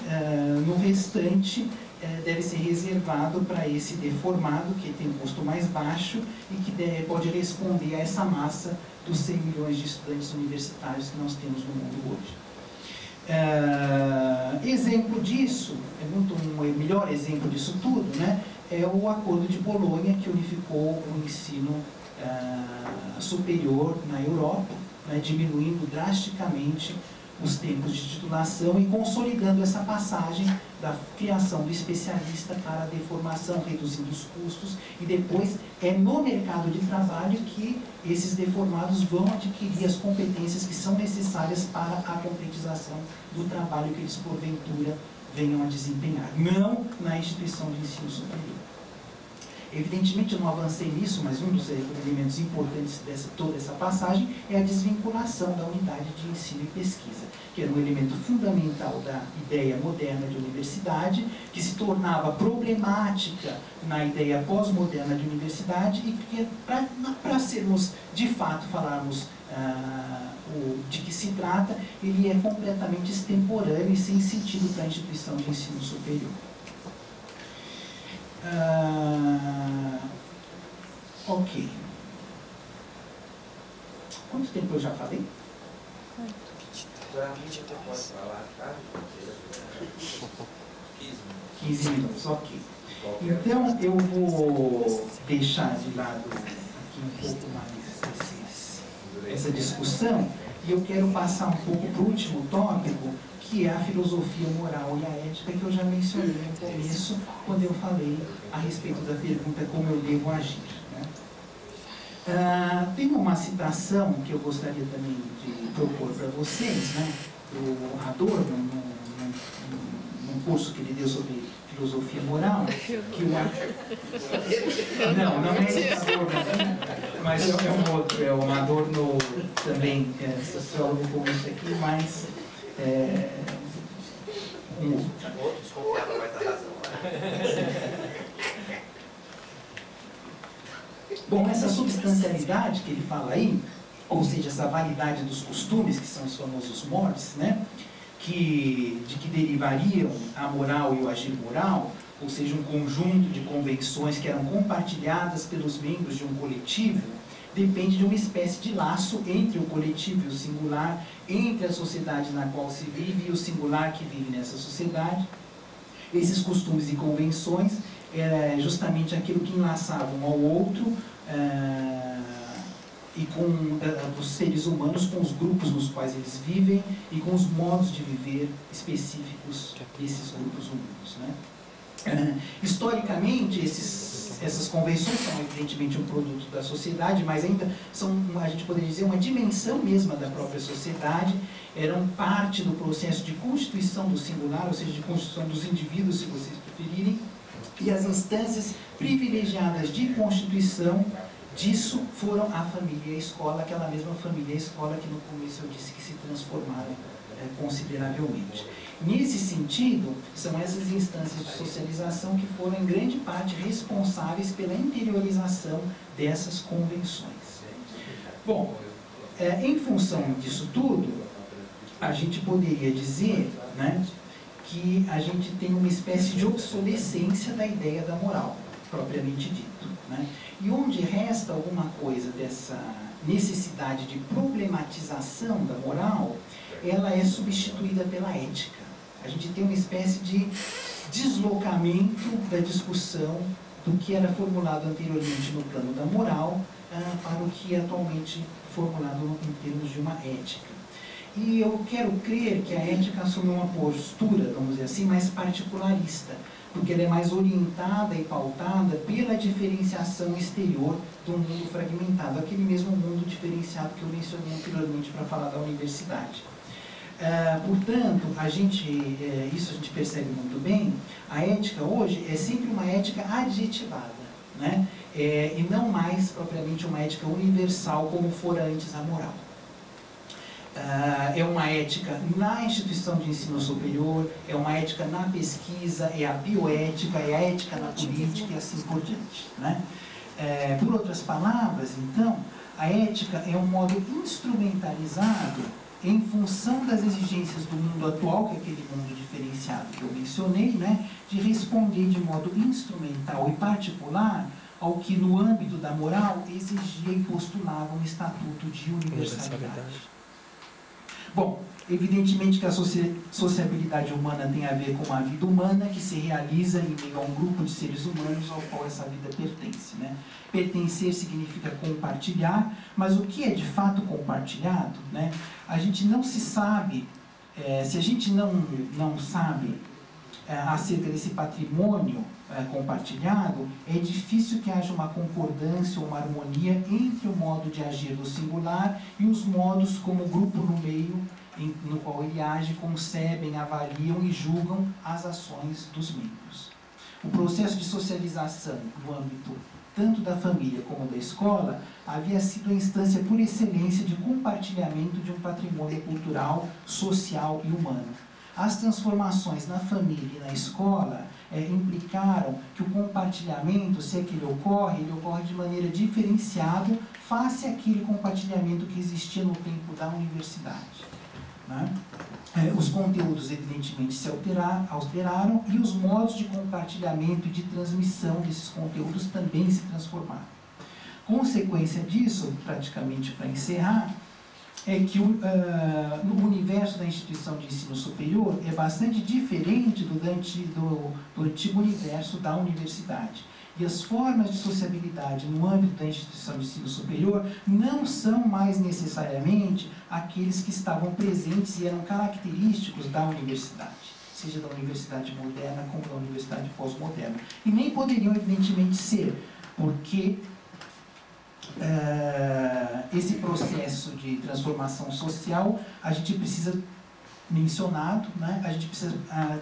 no restante deve ser reservado para esse deformado, que tem um custo mais baixo e que pode responder a essa massa dos 100 milhões de estudantes universitários que nós temos no mundo hoje. Exemplo disso, o melhor exemplo disso tudo, né, é o Acordo de Bolonha, que unificou o ensino superior na Europa, né, diminuindo drasticamente os tempos de titulação e consolidando essa passagem da criação do especialista para a deformação, reduzindo os custos, e depois é no mercado de trabalho que esses deformados vão adquirir as competências que são necessárias para a concretização do trabalho que eles, porventura, venham a desempenhar, não na instituição de ensino superior. Evidentemente, eu não avancei nisso, mas um dos elementos importantes de toda essa passagem é a desvinculação da unidade de ensino e pesquisa, que era um elemento fundamental da ideia moderna de universidade, que se tornava problemática na ideia pós-moderna de universidade e que, para sermos, de fato, falarmos de que se trata, ele é completamente extemporâneo e sem sentido para a instituição de ensino superior. Ok. Quanto tempo eu já falei? Geralmente eu posso falar, tá? 15 minutos, ok. Então eu vou deixar de lado aqui um pouco mais essa discussão e eu quero passar um pouco para o último tópico, que é a filosofia moral e a ética, que eu já mencionei no começo, quando eu falei a respeito da pergunta como eu devo agir, né? Tem uma citação que eu gostaria também de propor para vocês, né, do Adorno, num curso que ele deu sobre filosofia moral, que não é esse Adorno, mas é um outro, é o Adorno também, sociólogo como esse aqui, mas Outro desconfiava mais da razão. Bom, essa substancialidade que ele fala aí, ou seja, essa validade dos costumes, que são os famosos mores, né, de que derivariam a moral e o agir moral, ou seja, um conjunto de convenções que eram compartilhadas pelos membros de um coletivo, depende de uma espécie de laço entre o coletivo e o singular, entre a sociedade na qual se vive e o singular que vive nessa sociedade. Esses costumes e convenções é justamente aquilo que enlaçavam um ao outro e com os seres humanos, com os grupos nos quais eles vivem e com os modos de viver específicos desses grupos humanos, né? Historicamente, essas convenções são evidentemente um produto da sociedade, mas ainda são, a gente poderia dizer, uma dimensão mesma da própria sociedade, eram parte do processo de constituição do singular, ou seja, de constituição dos indivíduos, se vocês preferirem, E as instâncias privilegiadas de constituição disso foram a família e a escola, aquela mesma família e a escola que no começo eu disse que se transformaram consideravelmente. Nesse sentido, são essas instâncias de socialização que foram em grande parte responsáveis pela interiorização dessas convenções. Bom, em função disso tudo, a gente poderia dizer, né, que a gente tem uma espécie de obsolescência da ideia da moral, propriamente dito, né? E onde resta alguma coisa dessa necessidade de problematização da moral, ela é substituída pela ética. A gente tem uma espécie de deslocamento da discussão do que era formulado anteriormente no plano da moral para o que é atualmente formulado em termos de uma ética. E eu quero crer que a ética assume uma postura, vamos dizer assim, mais particularista, porque ela é mais orientada e pautada pela diferenciação exterior do mundo fragmentado, aquele mesmo mundo diferenciado que eu mencionei anteriormente para falar da universidade. Portanto, isso a gente percebe muito bem, a ética hoje é sempre uma ética adjetivada, né? E não mais propriamente uma ética universal como fora antes a moral. É uma ética na instituição de ensino superior, é uma ética na pesquisa, é a bioética, é a ética na política e assim por diante, né? Por outras palavras, então, a ética é um modo instrumentalizado em função das exigências do mundo atual, que é aquele mundo diferenciado que eu mencionei, né, de responder de modo instrumental e particular ao que no âmbito da moral exigia e postulava um estatuto de universalidade. Bom, evidentemente que a sociabilidade humana tem a ver com a vida humana que se realiza em meio a um grupo de seres humanos ao qual essa vida pertence, né? Pertencer significa compartilhar, mas o que é de fato compartilhado, né? A gente não se sabe, se a gente não sabe acerca desse patrimônio compartilhado, é difícil que haja uma concordância ou uma harmonia entre o modo de agir do singular e os modos como o grupo no meio no qual ele age, concebem, avaliam e julgam as ações dos membros. O processo de socialização no âmbito tanto da família como da escola havia sido a instância por excelência de compartilhamento de um patrimônio cultural, social e humano. As transformações na família e na escola implicaram que o compartilhamento, se é que ele ocorre de maneira diferenciada face àquele compartilhamento que existia no tempo da universidade, né? Os conteúdos, evidentemente, se alteraram e os modos de compartilhamento e de transmissão desses conteúdos também se transformaram. Consequência disso, praticamente para encerrar, é que no universo da instituição de ensino superior é bastante diferente do antigo universo da universidade. E as formas de sociabilidade no âmbito da instituição de ensino superior não são mais necessariamente aqueles que estavam presentes e eram característicos da universidade, seja da universidade moderna como da universidade pós-moderna. E nem poderiam, evidentemente, ser, porque esse processo de transformação social, a gente precisa mencionado, né? A gente precisa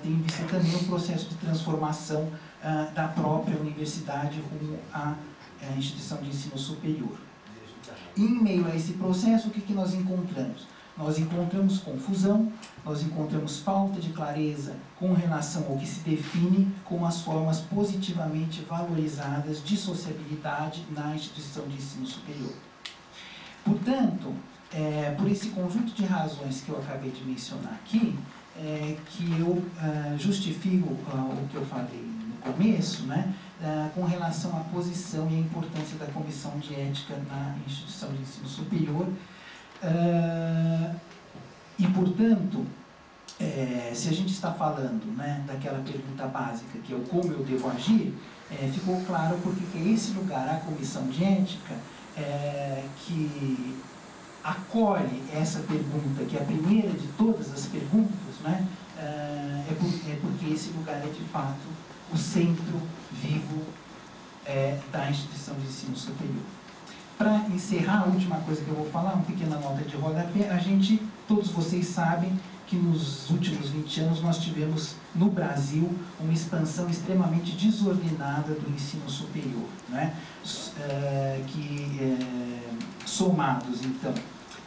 ter em vista também o processo de transformação da própria universidade rumo à instituição de ensino superior. E, em meio a esse processo, o que nós encontramos? Nós encontramos confusão, nós encontramos falta de clareza com relação ao que se define como as formas positivamente valorizadas de sociabilidade na instituição de ensino superior. Portanto, por esse conjunto de razões que eu acabei de mencionar aqui, que eu justifico o que eu falei no começo, né, com relação à posição e à importância da comissão de ética na instituição de ensino superior. E, portanto, se a gente está falando, né, daquela pergunta básica, que é o como eu devo agir, ficou claro porque que é esse lugar, a comissão de ética, que acolhe essa pergunta, que é a primeira de todas as perguntas, né, porque esse lugar é, de fato, o centro vivo da instituição de ensino superior. Para encerrar, a última coisa que eu vou falar, uma pequena nota de rodapé, todos vocês sabem que nos últimos 20 anos nós tivemos no Brasil uma expansão extremamente desordenada do ensino superior, né? Somados, então,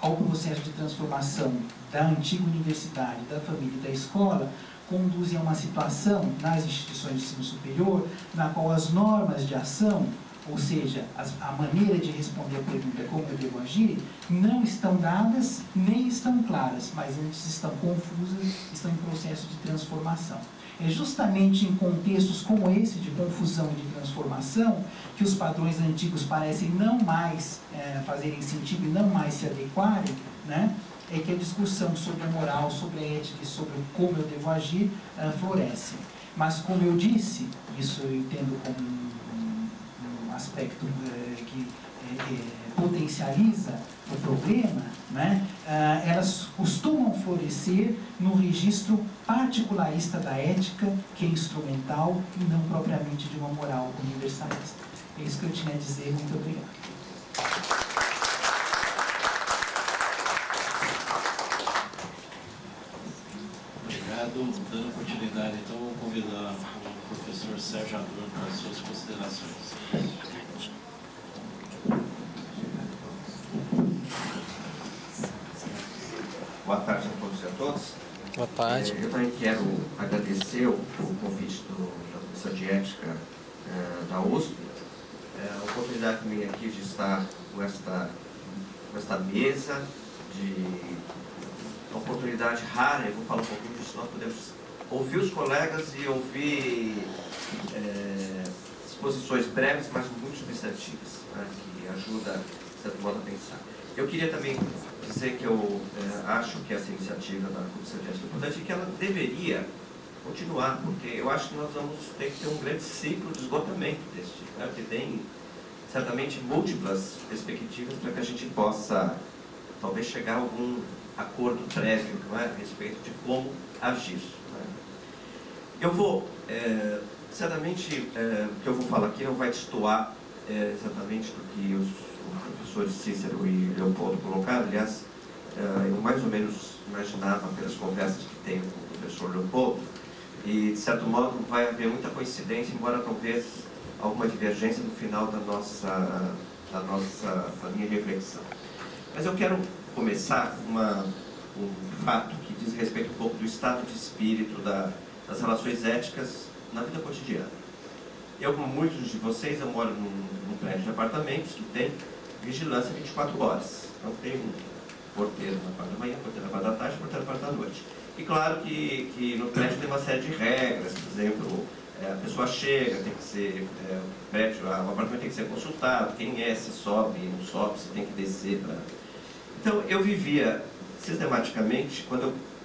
ao processo de transformação da antiga universidade, da família e da escola, conduzem a uma situação nas instituições de ensino superior na qual as normas de ação, ou seja, a maneira de responder a pergunta como eu devo agir, não estão dadas nem estão claras, mas antes estão confusas, estão em processo de transformação. É justamente em contextos como esse de confusão e de transformação que os padrões antigos parecem não mais fazerem sentido e não mais se adequarem, né? É que a discussão sobre a moral, sobre a ética e sobre como eu devo agir floresce. Mas, como eu disse, isso eu entendo como um aspecto que potencializa o problema, né? Elas costumam florescer no registro particularista da ética, que é instrumental e não propriamente de uma moral universalista. É isso que eu tinha a dizer. Muito obrigado. Dando continuidade, então, vou convidar o professor Sérgio Adorno para as suas considerações. Boa tarde a todos e a todas. Boa tarde. Eu também quero agradecer o convite da Comissão de Ética da USP, a oportunidade minha aqui de estar com esta mesa, uma oportunidade rara. Eu vou falar um pouquinho disso. Nós podemos ouvir os colegas e ouvir exposições breves, mas muito substantivas, né, que ajuda, de certo modo, a pensar. Eu queria também dizer que eu acho que essa iniciativa da Comissão de Ética é importante e que ela deveria continuar, porque eu acho que nós vamos ter que ter um grande ciclo de esgotamento desse tipo, né, que tem certamente múltiplas perspectivas para que a gente possa, talvez, chegar a algum acordo prévio, não é, a respeito de como agir. Não é? Eu vou, certamente, o que eu vou falar aqui não vai destoar exatamente do que os professores Cícero e Leopoldo colocaram. Aliás, eu mais ou menos imaginava pelas conversas que tenho com o professor Leopoldo, e de certo modo vai haver muita coincidência, embora talvez alguma divergência no final da minha reflexão. Mas eu quero começar com um fato que diz respeito um pouco do estado de espírito das relações éticas na vida cotidiana. Eu, como muitos de vocês, eu moro num prédio de apartamentos que tem vigilância 24 horas. Então tem um porteiro na parte da manhã, porteiro na parte da tarde, porteiro na parte da noite. E claro que no prédio tem uma série de regras. Por exemplo, a pessoa chega, tem que ser, o apartamento tem que ser consultado, quem é, se sobe, não sobe, se tem que descer para... Então, eu vivia sistematicamente,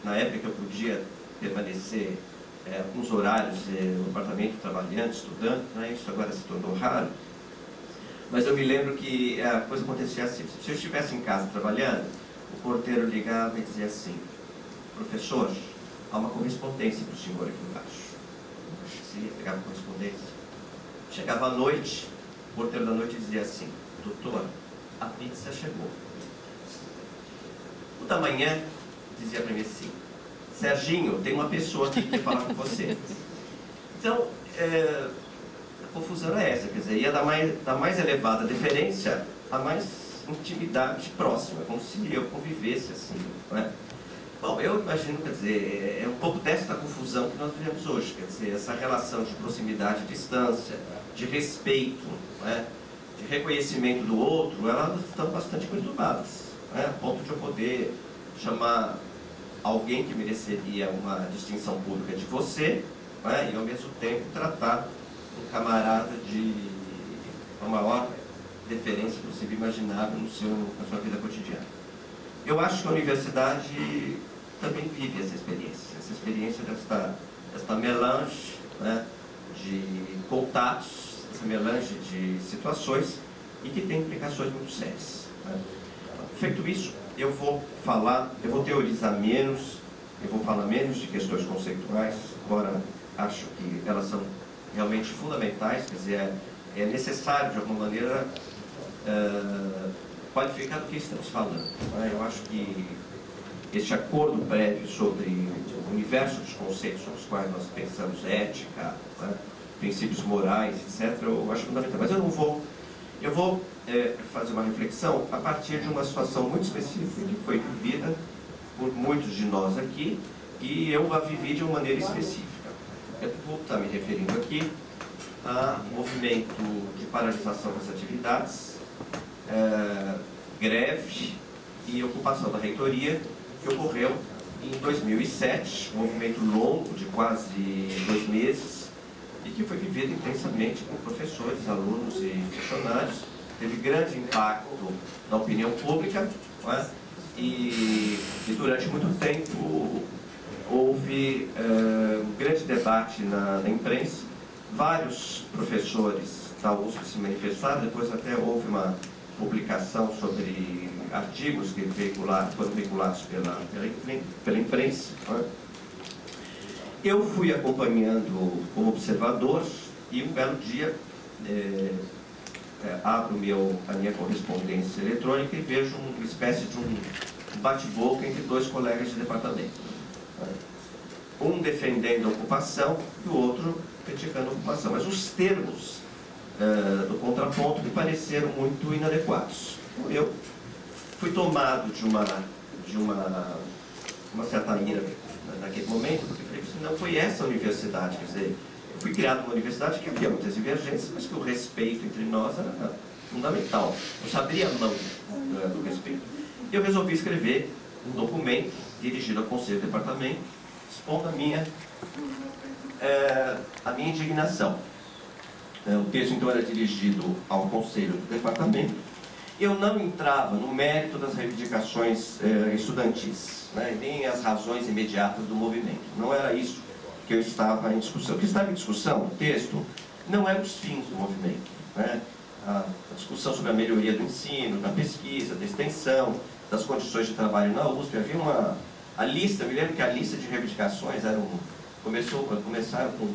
na época que eu podia permanecer alguns horários no apartamento, trabalhando, estudando, né? Isso agora se tornou raro, mas eu me lembro que a coisa acontecia assim: se eu estivesse em casa trabalhando, o porteiro ligava e dizia assim: professor, há uma correspondência para o senhor aqui embaixo. Se pegava a correspondência. Chegava à noite, o porteiro da noite dizia assim: doutor, a pizza chegou. O da manhã dizia para mim assim: Serginho, tem uma pessoa aqui que quer falar com você. Então, a confusão é essa, quer dizer, ia da mais elevada deferência a mais intimidade próxima, como se eu convivesse assim, não é? Bom, eu imagino, quer dizer, é um pouco desta confusão que nós vivemos hoje, quer dizer, essa relação de proximidade e distância, de respeito, não é? De reconhecimento do outro, elas estão bastante perturbadas, não é? A ponto de eu poder chamar alguém que mereceria uma distinção pública de você, não é? E ao mesmo tempo tratar um camarada de uma maior deferência possível, imaginável na sua vida cotidiana. Eu acho que a universidade também vive essa experiência desta melange, né, de contatos, essa melange de situações e que tem implicações muito sérias, né? Feito isso, eu vou teorizar menos, eu vou falar menos de questões conceituais, embora acho que elas são realmente fundamentais, quer dizer, é necessário de alguma maneira qualificar do que estamos falando, né? Eu acho que este acordo prévio sobre o universo dos conceitos sobre os quais nós pensamos ética, né, princípios morais, etc., eu acho fundamental. Mas eu vou fazer uma reflexão a partir de uma situação muito específica que foi vivida por muitos de nós aqui, e eu a vivi de uma maneira específica. Eu vou estar me referindo aqui a movimento de paralisação das atividades, greve e ocupação da reitoria, que ocorreu em 2007, um movimento longo de quase 2 meses, e que foi vivido intensamente por professores, alunos e funcionários. Teve grande impacto na opinião pública, não é? E durante muito tempo houve um grande debate na imprensa. Vários professores da USP se manifestaram, depois até houve uma publicação sobre artigos que foram veiculados pela imprensa. Não é? Eu fui acompanhando como observador e um belo dia abro a minha correspondência eletrônica e vejo uma espécie de um bate-boca entre 2 colegas de departamento. Um defendendo a ocupação e o outro criticando a ocupação. Mas os termos do contraponto me pareceram muito inadequados. Eu fui tomado de uma certa ira naquele momento, porque falei que não foi essa a universidade. Quer dizer, eu fui criado numa universidade que havia muitas divergências, mas que o respeito entre nós era fundamental. Eu sabia a mão do respeito. E eu resolvi escrever um documento dirigido ao Conselho do Departamento, expondo a minha indignação. O texto, então, era dirigido ao Conselho do Departamento. Eu não entrava no mérito das reivindicações estudantis, né, nem as razões imediatas do movimento. Não era isso que eu estava em discussão. O que estava em discussão, o texto, não eram os fins do movimento, né? A discussão sobre a melhoria do ensino, da pesquisa, da extensão, das condições de trabalho na USP. Havia a lista, eu me lembro que a lista de reivindicações começaram com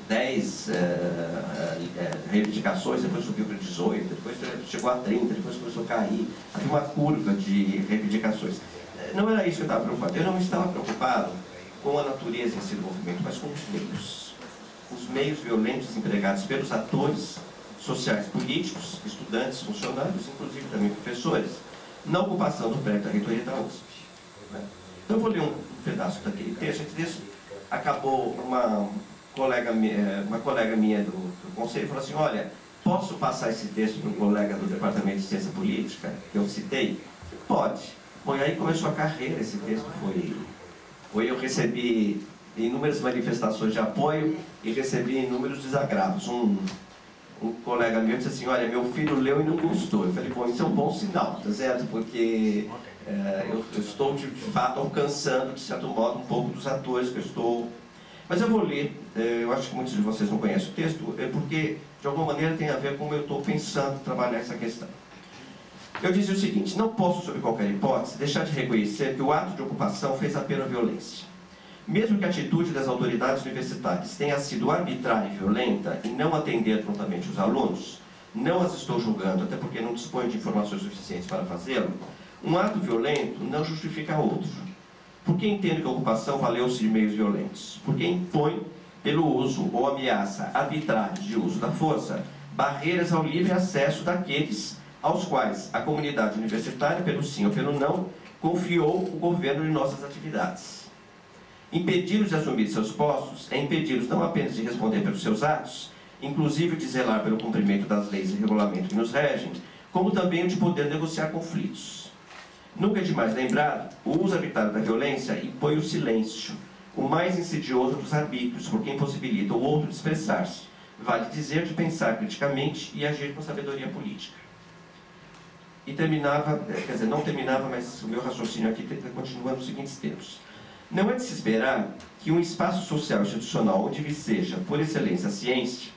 10 reivindicações, depois subiu para 18, depois chegou a 30, depois começou a cair. Havia uma curva de reivindicações. Não era isso que eu estava preocupado. Eu não estava preocupado com a natureza em si do movimento, mas com os meios violentos empregados pelos atores sociais, políticos, estudantes, funcionários, inclusive também professores, na ocupação do prédio da reitoria da USP. Então eu vou ler um pedaço daquele texto. Esse texto acabou, uma colega minha do conselho falou assim: olha, posso passar esse texto para um colega do Departamento de Ciência Política, que eu citei? Pode. Bom, e aí começou a carreira. Esse texto eu recebi inúmeras manifestações de apoio e recebi inúmeros desagravos. Um colega meu disse assim: olha, meu filho leu e não gostou. Eu falei: bom, isso é um bom sinal, tá certo? Porque eu estou de fato alcançando, de certo modo, um pouco dos atores que eu estou. Mas eu vou ler, eu acho que muitos de vocês não conhecem o texto, porque de alguma maneira tem a ver com como eu estou pensando trabalhar essa questão. Eu dizia o seguinte: não posso, sob qualquer hipótese, deixar de reconhecer que o ato de ocupação fez apelo à violência. Mesmo que a atitude das autoridades universitárias tenha sido arbitrária e violenta e não atender prontamente os alunos, não as estou julgando, até porque não disponho de informações suficientes para fazê-lo, um ato violento não justifica outro. Por que entendo que a ocupação valeu-se de meios violentos? Porque impõe, pelo uso ou ameaça arbitrária de uso da força, barreiras ao livre acesso daqueles aos quais a comunidade universitária, pelo sim ou pelo não, confiou o governo de nossas atividades. Impedi-los de assumir seus postos é impedi-los não apenas de responder pelos seus atos, inclusive de zelar pelo cumprimento das leis e regulamentos que nos regem, como também o de poder negociar conflitos. Nunca é demais lembrar, o uso arbitrário da violência impõe o silêncio, o mais insidioso dos arbítrios, porque impossibilita o outro de expressar-se, vale dizer, de pensar criticamente e agir com sabedoria política. E terminava, quer dizer, não terminava, mas o meu raciocínio aqui continua nos seguintes termos. Não é de se esperar que um espaço social institucional onde viceja, por excelência, a ciência,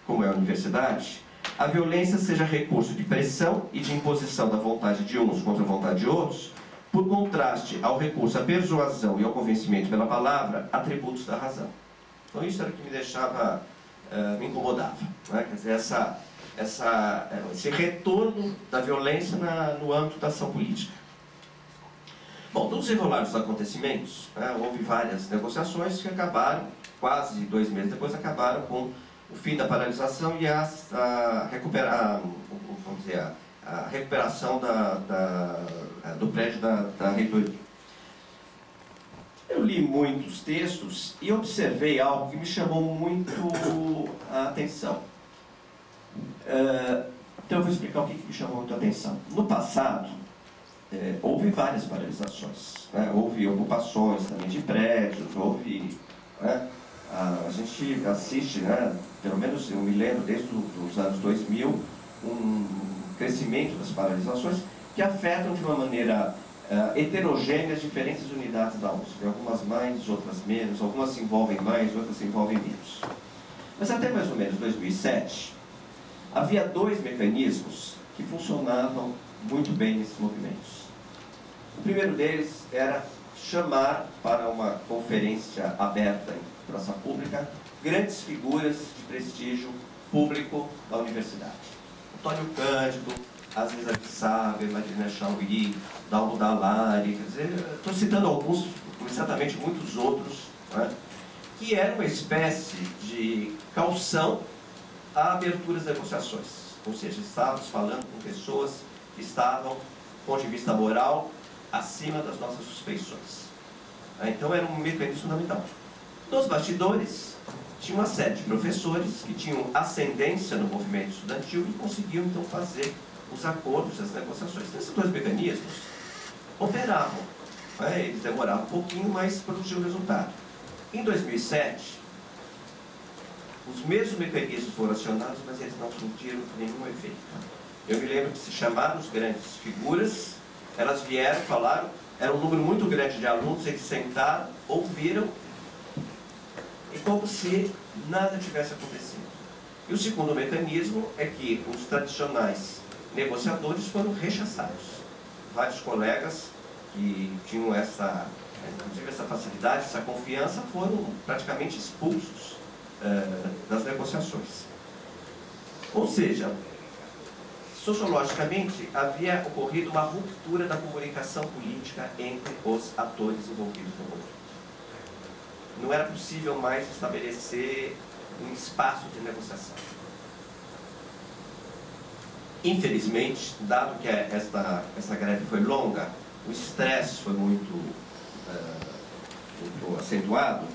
como é a universidade, a violência seja recurso de pressão e de imposição da vontade de uns contra a vontade de outros, por contraste ao recurso à persuasão e ao convencimento pela palavra, atributos da razão. Então isso era o que me deixava, me incomodava, né? Quer dizer, esse retorno da violência no âmbito da ação política. Bom, no desenrolar dos acontecimentos, houve várias negociações que acabaram, quase 2 meses depois, acabaram com o fim da paralisação e a recuperação do prédio da reitoria. Eu li muitos textos e observei algo que me chamou muito a atenção. Então eu vou explicar o que me chamou muito a atenção. No passado, houve várias paralisações, houve ocupações também de prédios, houve... a gente assiste, pelo menos eu me lembro desde os anos 2000, um crescimento das paralisações que afetam de uma maneira heterogênea as diferentes unidades da USP. Algumas mais, outras menos, algumas se envolvem mais, outras se envolvem menos. Mas até mais ou menos 2007, havia 2 mecanismos que funcionavam muito bem nesses movimentos. O primeiro deles era chamar para uma conferência aberta em praça pública grandes figuras de prestígio público da universidade. Antônio Cândido, Aziz Abissabel, Marina Chauí, Dalmo Dallari, quer dizer, estou citando alguns, certamente muitos outros, que era uma espécie de caução à abertura das negociações. Ou seja, estávamos falando com pessoas que estavam, do ponto de vista moral, acima das nossas suspeições. Então era um mecanismo fundamental. Nos bastidores, tinha uma série de professores que tinham ascendência no movimento estudantil e conseguiam então fazer os acordos, as negociações. Então, esses 2 mecanismos operavam. Eles demoravam um pouquinho, mas produziam resultado. Em 2007, os mesmos mecanismos foram acionados, mas eles não surtiram nenhum efeito. Eu me lembro que se chamaram as grandes figuras, elas vieram, falaram, era um número muito grande de alunos, eles sentaram, ouviram, e como se nada tivesse acontecido. E o segundo mecanismo é que os tradicionais negociadores foram rechaçados. Vários colegas que tinham inclusive essa facilidade, essa confiança, foram praticamente expulsos das negociações. Ou seja, sociologicamente, havia ocorrido uma ruptura da comunicação política entre os atores envolvidos no movimento. Não era possível mais estabelecer um espaço de negociação. Infelizmente, dado que essa greve foi longa, o estresse foi muito acentuado,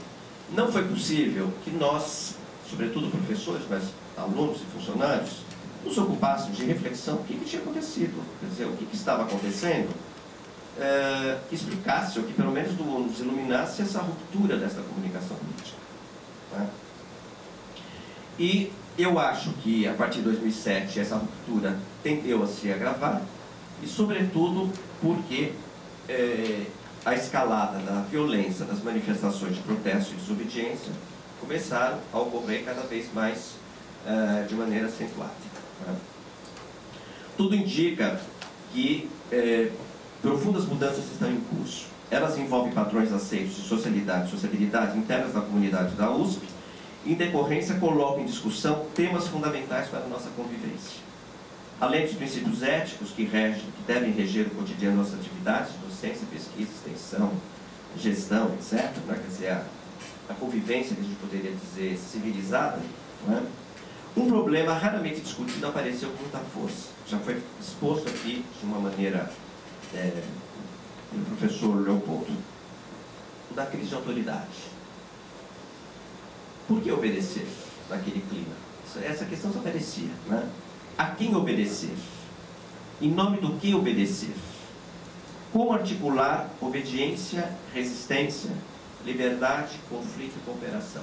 não foi possível que nós, sobretudo professores, mas alunos e funcionários, nos ocupássemos de reflexão do que tinha acontecido, quer dizer, o que estava acontecendo, que explicasse, ou que pelo menos nos iluminasse essa ruptura dessa comunicação política. E eu acho que, a partir de 2007, essa ruptura tendeu a se agravar, e sobretudo porque a escalada da violência, das manifestações de protesto e desobediência começaram a ocorrer cada vez mais de maneira acentuada. Tudo indica que profundas mudanças estão em curso. Elas envolvem padrões aceitos de sociabilidade internas da comunidade da USP e, em decorrência, colocam em discussão temas fundamentais para a nossa convivência. Além dos princípios éticos que devem reger o cotidiano das nossas atividades, docência, pesquisa, extensão, gestão, etc., quer dizer, a convivência, que a gente poderia dizer, civilizada, um problema raramente discutido apareceu com muita força. Já foi exposto aqui de uma maneira pelo professor Leopoldo, da crise de autoridade. Por que obedecer naquele clima? Essa questão só aparecia, A quem obedecer? Em nome do que obedecer? Como articular obediência, resistência, liberdade, conflito e cooperação?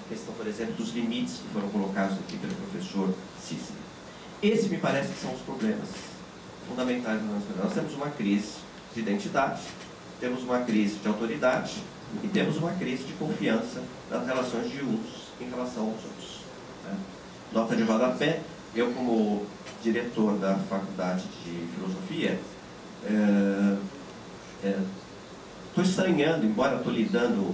A questão, por exemplo, dos limites que foram colocados aqui pelo professor Cícero. Esse me parece que são os problemas fundamentais da nossa vida. Nós temos uma crise de identidade, temos uma crise de autoridade e temos uma crise de confiança nas relações de uns em relação aos outros. Nota de rodapé, eu como diretor da Faculdade de Filosofia, estou estranhando, embora estou lidando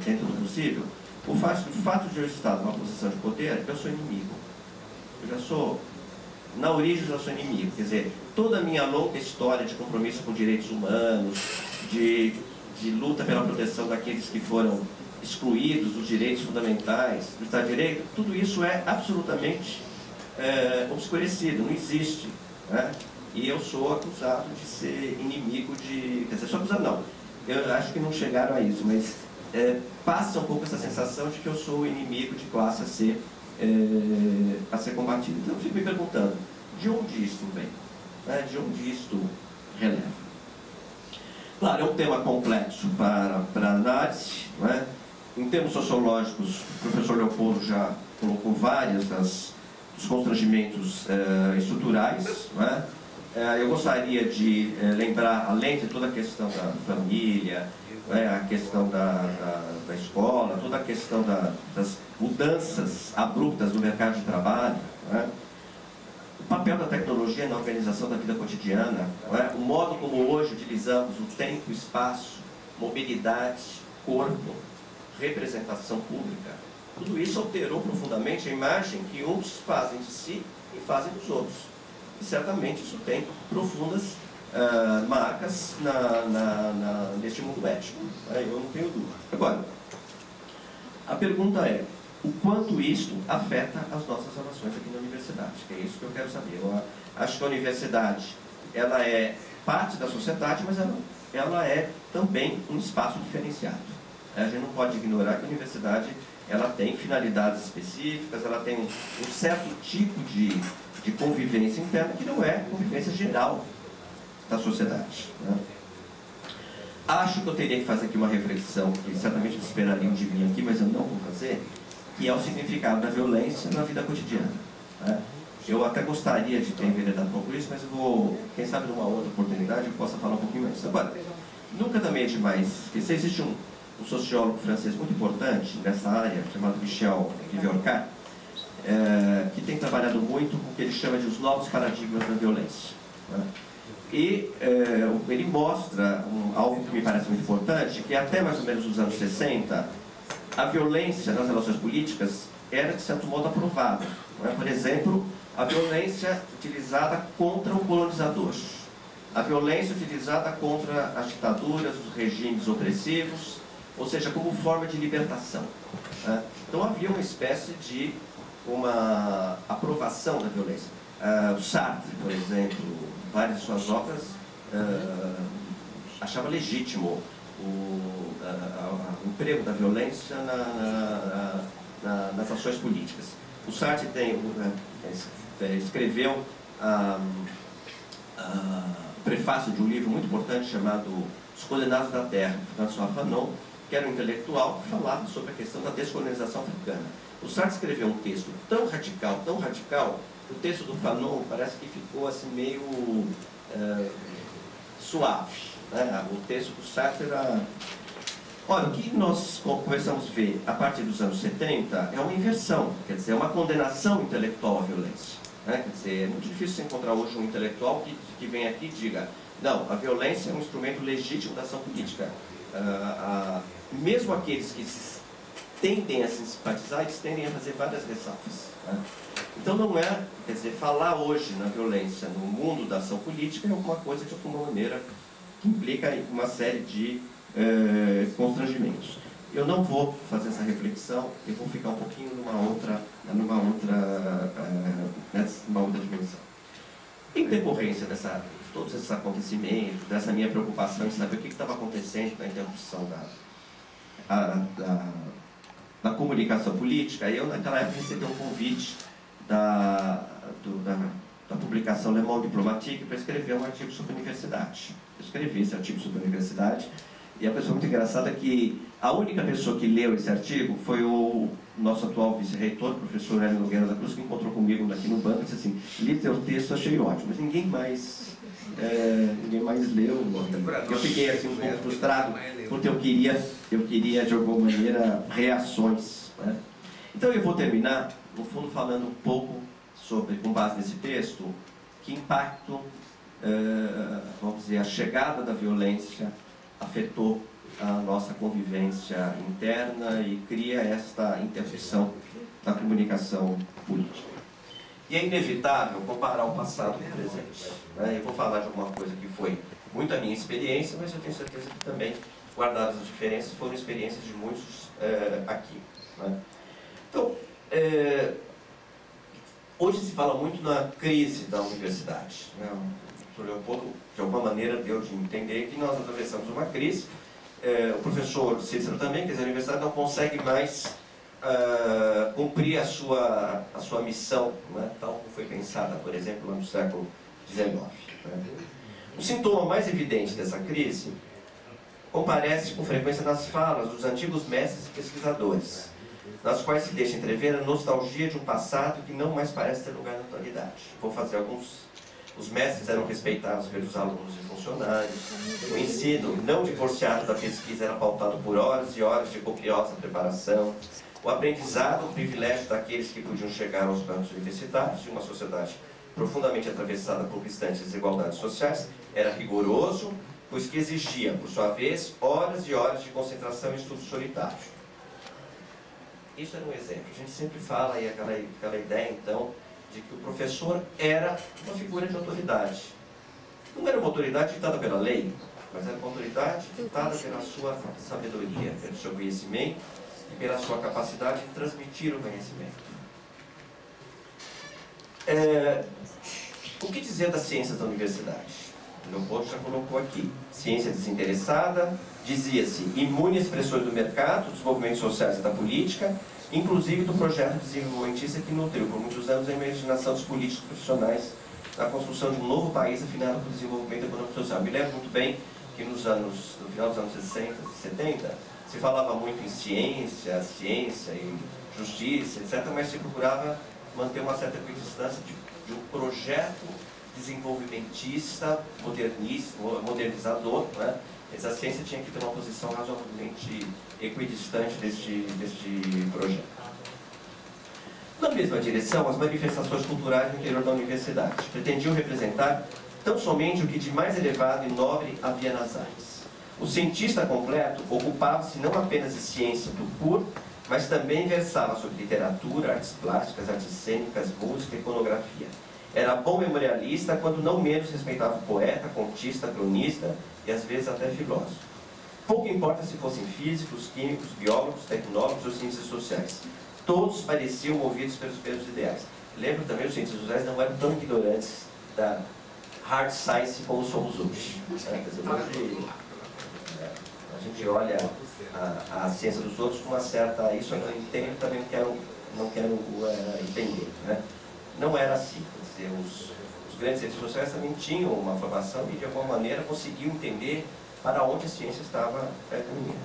dentro do possível, o fato de eu estar numa posição de poder, eu sou inimigo. Eu já sou na origem eu já sou inimigo. Quer dizer, toda a minha longa história de compromisso com direitos humanos, de luta pela proteção daqueles que foram excluídos dos direitos fundamentais, do Estado de Direito, tudo isso é absolutamente obscurecido, não existe, né? E eu sou acusado de ser inimigo de... Quer dizer, sou acusado não, eu acho que não chegaram a isso, mas passa um pouco essa sensação de que eu sou o inimigo de classe a ser combatido. Então eu fico me perguntando, de onde isso vem? Né? De onde isso releva? Claro, é um tema complexo para análise, não é? Em termos sociológicos, o professor Leopoldo já colocou vários dos constrangimentos estruturais, não é? Eu gostaria de lembrar, além de toda a questão da família, a questão da escola, toda a questão das mudanças abruptas no mercado de trabalho, não é? O papel da tecnologia na organização da vida cotidiana, não é? O modo como hoje utilizamos o tempo, espaço, mobilidade, corpo, representação pública, tudo isso alterou profundamente a imagem que uns fazem de si e fazem dos outros. E certamente isso tem profundas marcas neste mundo ético, eu não tenho dúvida. Agora, a pergunta é, o quanto isto afeta as nossas relações aqui na universidade, que é isso que eu quero saber. Eu acho que a universidade, ela é parte da sociedade, mas ela é também um espaço diferenciado. A gente não pode ignorar que a universidade ela tem finalidades específicas, ela tem um certo tipo de convivência interna que não é convivência geral da sociedade, né? Acho que eu teria que fazer aqui uma reflexão, que certamente esperariam de mim aqui, mas eu não vou fazer, que é o significado da violência na vida cotidiana, né? Eu até gostaria de ter enveredado um pouco isso, mas eu vou, quem sabe numa outra oportunidade eu possa falar um pouquinho mais. Agora, nunca também é demais, porque se existe um sociólogo francês muito importante nessa área, chamado Michel Viviorcat, que tem trabalhado muito com o que ele chama de os novos paradigmas da violência, né? E ele mostra algo que me parece muito importante, que até mais ou menos os anos 60, a violência nas relações políticas era, de certo modo, aprovada, né? Por exemplo, a violência utilizada contra o colonizador, a violência utilizada contra as ditaduras, os regimes opressivos, ou seja, como forma de libertação, né? Então havia uma espécie de uma aprovação da violência. O Sartre, por exemplo, várias de suas obras achava legítimo o emprego da violência nas ações políticas. O Sartre escreveu prefácio de um livro muito importante chamado Os Condenados da Terra, de François Fanon, que era um intelectual que falava sobre a questão da descolonização africana. O Sartre escreveu um texto tão radical, o texto do Fanon parece que ficou assim meio suave, né? O texto do Sartre era... Olha, o que nós começamos a ver a partir dos anos 70 é uma inversão, quer dizer, é uma condenação intelectual à violência, né? Quer dizer, é muito difícil você encontrar hoje um intelectual que vem aqui e diga, não, a violência é um instrumento legítimo da ação política. Mesmo aqueles que tendem a se simpatizar, eles tendem a fazer várias ressalvas, né? Então não é, quer dizer, falar hoje na violência no mundo da ação política é alguma coisa de alguma maneira que implica uma série de constrangimentos. Eu não vou fazer essa reflexão, eu vou ficar um pouquinho numa outra dimensão. Em decorrência de todos esses acontecimentos, dessa minha preocupação em saber o que estava acontecendo na interrupção da comunicação política, eu naquela época recebi um convite da publicação Le Monde Diplomatique para escrever um artigo sobre a universidade. Eu escrevi esse artigo sobre a universidade e a pessoa muito engraçada é que a única pessoa que leu esse artigo foi o nosso atual vice-reitor, o professor Hélio Nogueira da Cruz, que encontrou comigo aqui no banco e disse assim, li teu texto, achei ótimo, mas ninguém mais leu. Eu fiquei assim um pouco frustrado, porque eu queria de alguma maneira reações, né? Então eu vou terminar, no fundo, falando um pouco sobre, com base nesse texto, que impacto, vamos dizer, a chegada da violência afetou a nossa convivência interna e cria esta interrupção da comunicação política. E é inevitável comparar o passado com o presente. Né? Eu vou falar de alguma coisa que foi muito a minha experiência, mas eu tenho certeza que também, guardadas as diferenças, foram experiências de muitos aqui. Né? Então, hoje se fala muito na crise da universidade. Né? O professor Leopoldo, de alguma maneira, deu de entender que nós atravessamos uma crise. O professor Cícero também, quer dizer, a universidade não consegue mais cumprir a sua missão, né? Tal como foi pensada, por exemplo, no século XIX. Né? O sintoma mais evidente dessa crise comparece com frequência nas falas dos antigos mestres e pesquisadores, nas quais se deixa entrever a nostalgia de um passado que não mais parece ter lugar na atualidade. Vou fazer alguns. Os mestres eram respeitados pelos alunos e funcionários. O ensino, não divorciado da pesquisa, era pautado por horas e horas de copiosa preparação. O aprendizado, o privilégio daqueles que podiam chegar aos bancos universitários de uma sociedade profundamente atravessada por constantes desigualdades sociais, era rigoroso, pois que exigia, por sua vez, horas e horas de concentração e estudo solitário. Isso era um exemplo. A gente sempre fala aí aquela ideia, então, de que o professor era uma figura de autoridade. Não era uma autoridade ditada pela lei, mas era uma autoridade ditada pela sua sabedoria, pelo seu conhecimento e pela sua capacidade de transmitir o conhecimento. O que dizer das ciências da universidade? O Leopoldo já colocou aqui. Ciência desinteressada, dizia-se, imune às pressões do mercado, dos movimentos sociais e da política, inclusive do projeto desenvolvimentista que nutriu por muitos anos a imaginação dos políticos profissionais na construção de um novo país afinado com o desenvolvimento econômico e social. Me lembro muito bem que no final dos anos 60 e 70, se falava muito em ciência e justiça, etc., mas se procurava manter uma certa equidistância de um projeto desenvolvimentista, modernizador, né? Essa ciência tinha que ter uma posição razoavelmente equidistante deste projeto. Na mesma direção, as manifestações culturais no interior da universidade pretendiam representar tão somente o que de mais elevado e nobre havia nas áreas. O cientista completo ocupava-se não apenas de ciência do puro, mas também versava sobre literatura, artes plásticas, artes cênicas, música e iconografia. Era bom memorialista, quando não menos respeitava o poeta, contista, cronista e às vezes até filósofo. Pouco importa se fossem físicos, químicos, biólogos, tecnólogos ou ciências sociais. Todos pareciam movidos pelos mesmos ideais. Lembro também, os cientistas sociais não eram tão ignorantes da hard science como somos hoje. A gente olha a ciência dos outros com uma certa... Isso eu não entendo, também não quero entender. Né? Não era assim. Quer dizer, os grandes cientistas sociais também tinham uma formação e, de alguma maneira, conseguiam entender para onde a ciência estava caminhando.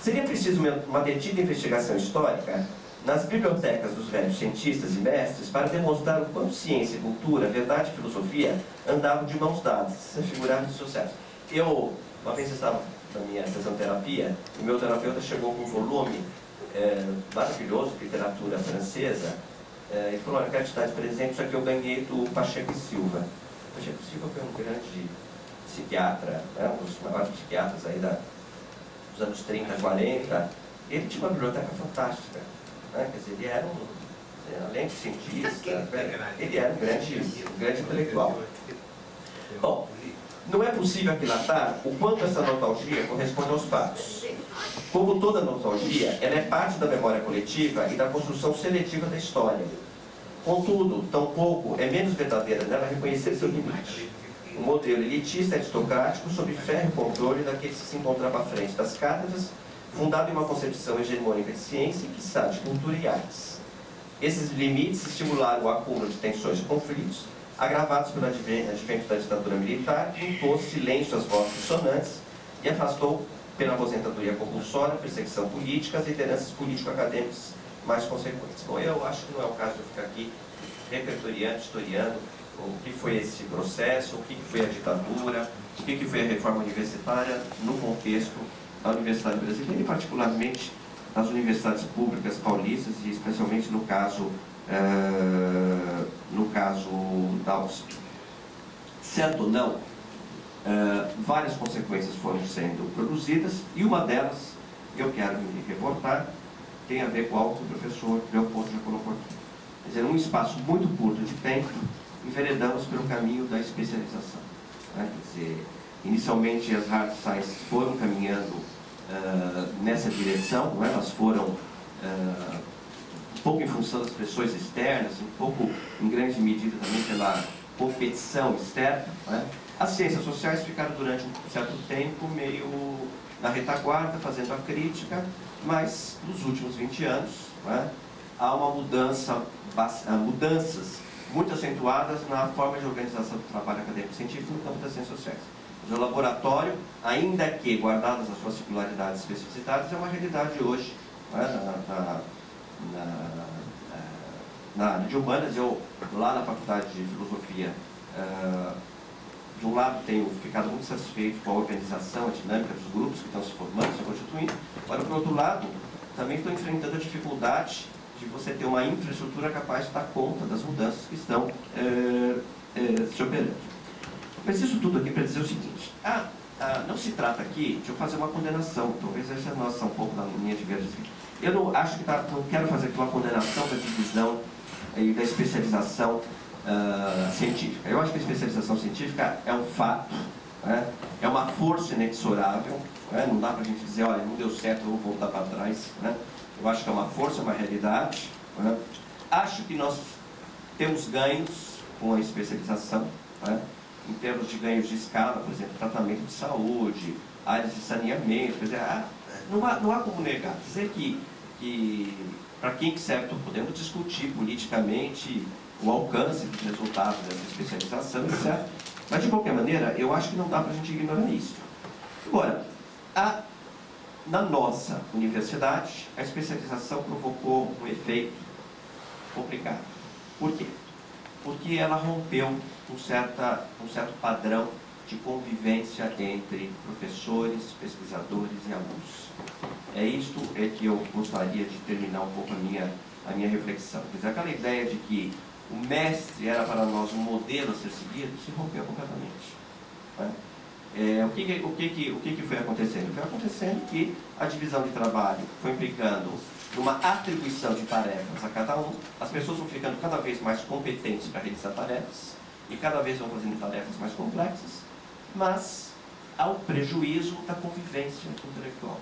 Seria preciso uma detida investigação histórica nas bibliotecas dos velhos cientistas e mestres para demonstrar o quanto ciência, cultura, verdade e filosofia andavam de mãos dadas, se figuravam dissociados. Uma vez eu estava na minha sessão de terapia, e o meu terapeuta chegou com um volume maravilhoso de literatura francesa, e falou: olha, quero te dar de presente, isso aqui eu ganhei do Pacheco e Silva. O Pacheco e Silva foi um grande psiquiatra, né, um dos maiores psiquiatras aí dos anos 30, 40. Ele tinha uma biblioteca fantástica. Né? Quer dizer, ele era além de cientista, ele era um grande intelectual. Bom, não é possível aquilatar o quanto essa nostalgia corresponde aos fatos. Como toda nostalgia, ela é parte da memória coletiva e da construção seletiva da história. Contudo, tampouco é menos verdadeira nela reconhecer seu limite. Um modelo elitista aristocrático sob férreo controle daqueles que se encontravam à frente das cátedras, fundado em uma concepção hegemônica de ciência e, quiçá, de cultura e artes. Esses limites estimularam o acúmulo de tensões e conflitos, agravados pelo advento da ditadura militar, que impôs silêncio às vozes dissonantes e afastou, pela aposentadoria compulsória, perseguição política, as lideranças político-acadêmicas mais consequentes. Bom, eu acho que não é o caso de eu ficar aqui repertoriando, historiando o que foi esse processo, o que foi a ditadura, o que foi a reforma universitária no contexto da Universidade Brasileira e, particularmente, das universidades públicas paulistas e, especialmente, no caso da USP. Certo ou não, várias consequências foram sendo produzidas e uma delas, eu quero me reportar, tem a ver com algo que o professor Leopoldo já colocou aqui. dizer, num espaço muito curto de tempo, enveredamos pelo caminho da especialização. Né? Quer dizer, inicialmente as hard sciences foram caminhando nessa direção, né? Elas foram um pouco em função das pressões externas, um pouco, em grande medida, também pela competição externa. Né? As ciências sociais ficaram durante um certo tempo meio na retaguarda, fazendo a crítica, mas nos últimos 20 anos, né, há uma mudanças muito acentuadas na forma de organização do trabalho acadêmico-científico no campo das ciências sociais. O laboratório, ainda que guardadas as suas singularidades e especificidades, é uma realidade hoje, né, na área de humanas. Eu, lá na Faculdade de Filosofia, de um lado tenho ficado muito satisfeito com a organização, a dinâmica dos grupos que estão se formando, se constituindo. Agora, por outro lado, também estou enfrentando a dificuldade de você ter uma infraestrutura capaz de dar conta das mudanças que estão se operando. Mas isso tudo aqui para dizer o seguinte: não se trata aqui de eu fazer uma condenação, talvez essa é a nossa um pouco da linha de verde. Eu não acho que não quero fazer aqui uma condenação da divisão e da especialização científica. Eu acho que a especialização científica é um fato, né? É uma força inexorável, né? Não dá para a gente dizer, olha, não deu certo, eu vou voltar para trás. Né? Eu acho que é uma força, uma realidade. Né? Acho que nós temos ganhos com a especialização, né? Em termos de ganhos de escala, por exemplo, tratamento de saúde, áreas de saneamento. Quer dizer, não há como negar. Dizer que para quem que serve, podemos discutir politicamente o alcance dos resultados dessa especialização, etc. Mas, de qualquer maneira, eu acho que não dá para a gente ignorar isso. Agora, na nossa universidade, a especialização provocou um efeito complicado. Por quê? Porque ela rompeu um certo padrão de convivência entre professores, pesquisadores e alunos. É isto que eu gostaria de terminar um pouco a minha reflexão. Quer dizer, aquela ideia de que o mestre era para nós um modelo a ser seguido, se rompeu completamente. Né? O que foi acontecendo? Foi acontecendo que a divisão de trabalho foi implicando numa atribuição de tarefas a cada um. As pessoas vão ficando cada vez mais competentes para realizar tarefas e cada vez vão fazendo tarefas mais complexas, mas ao prejuízo da convivência intelectual.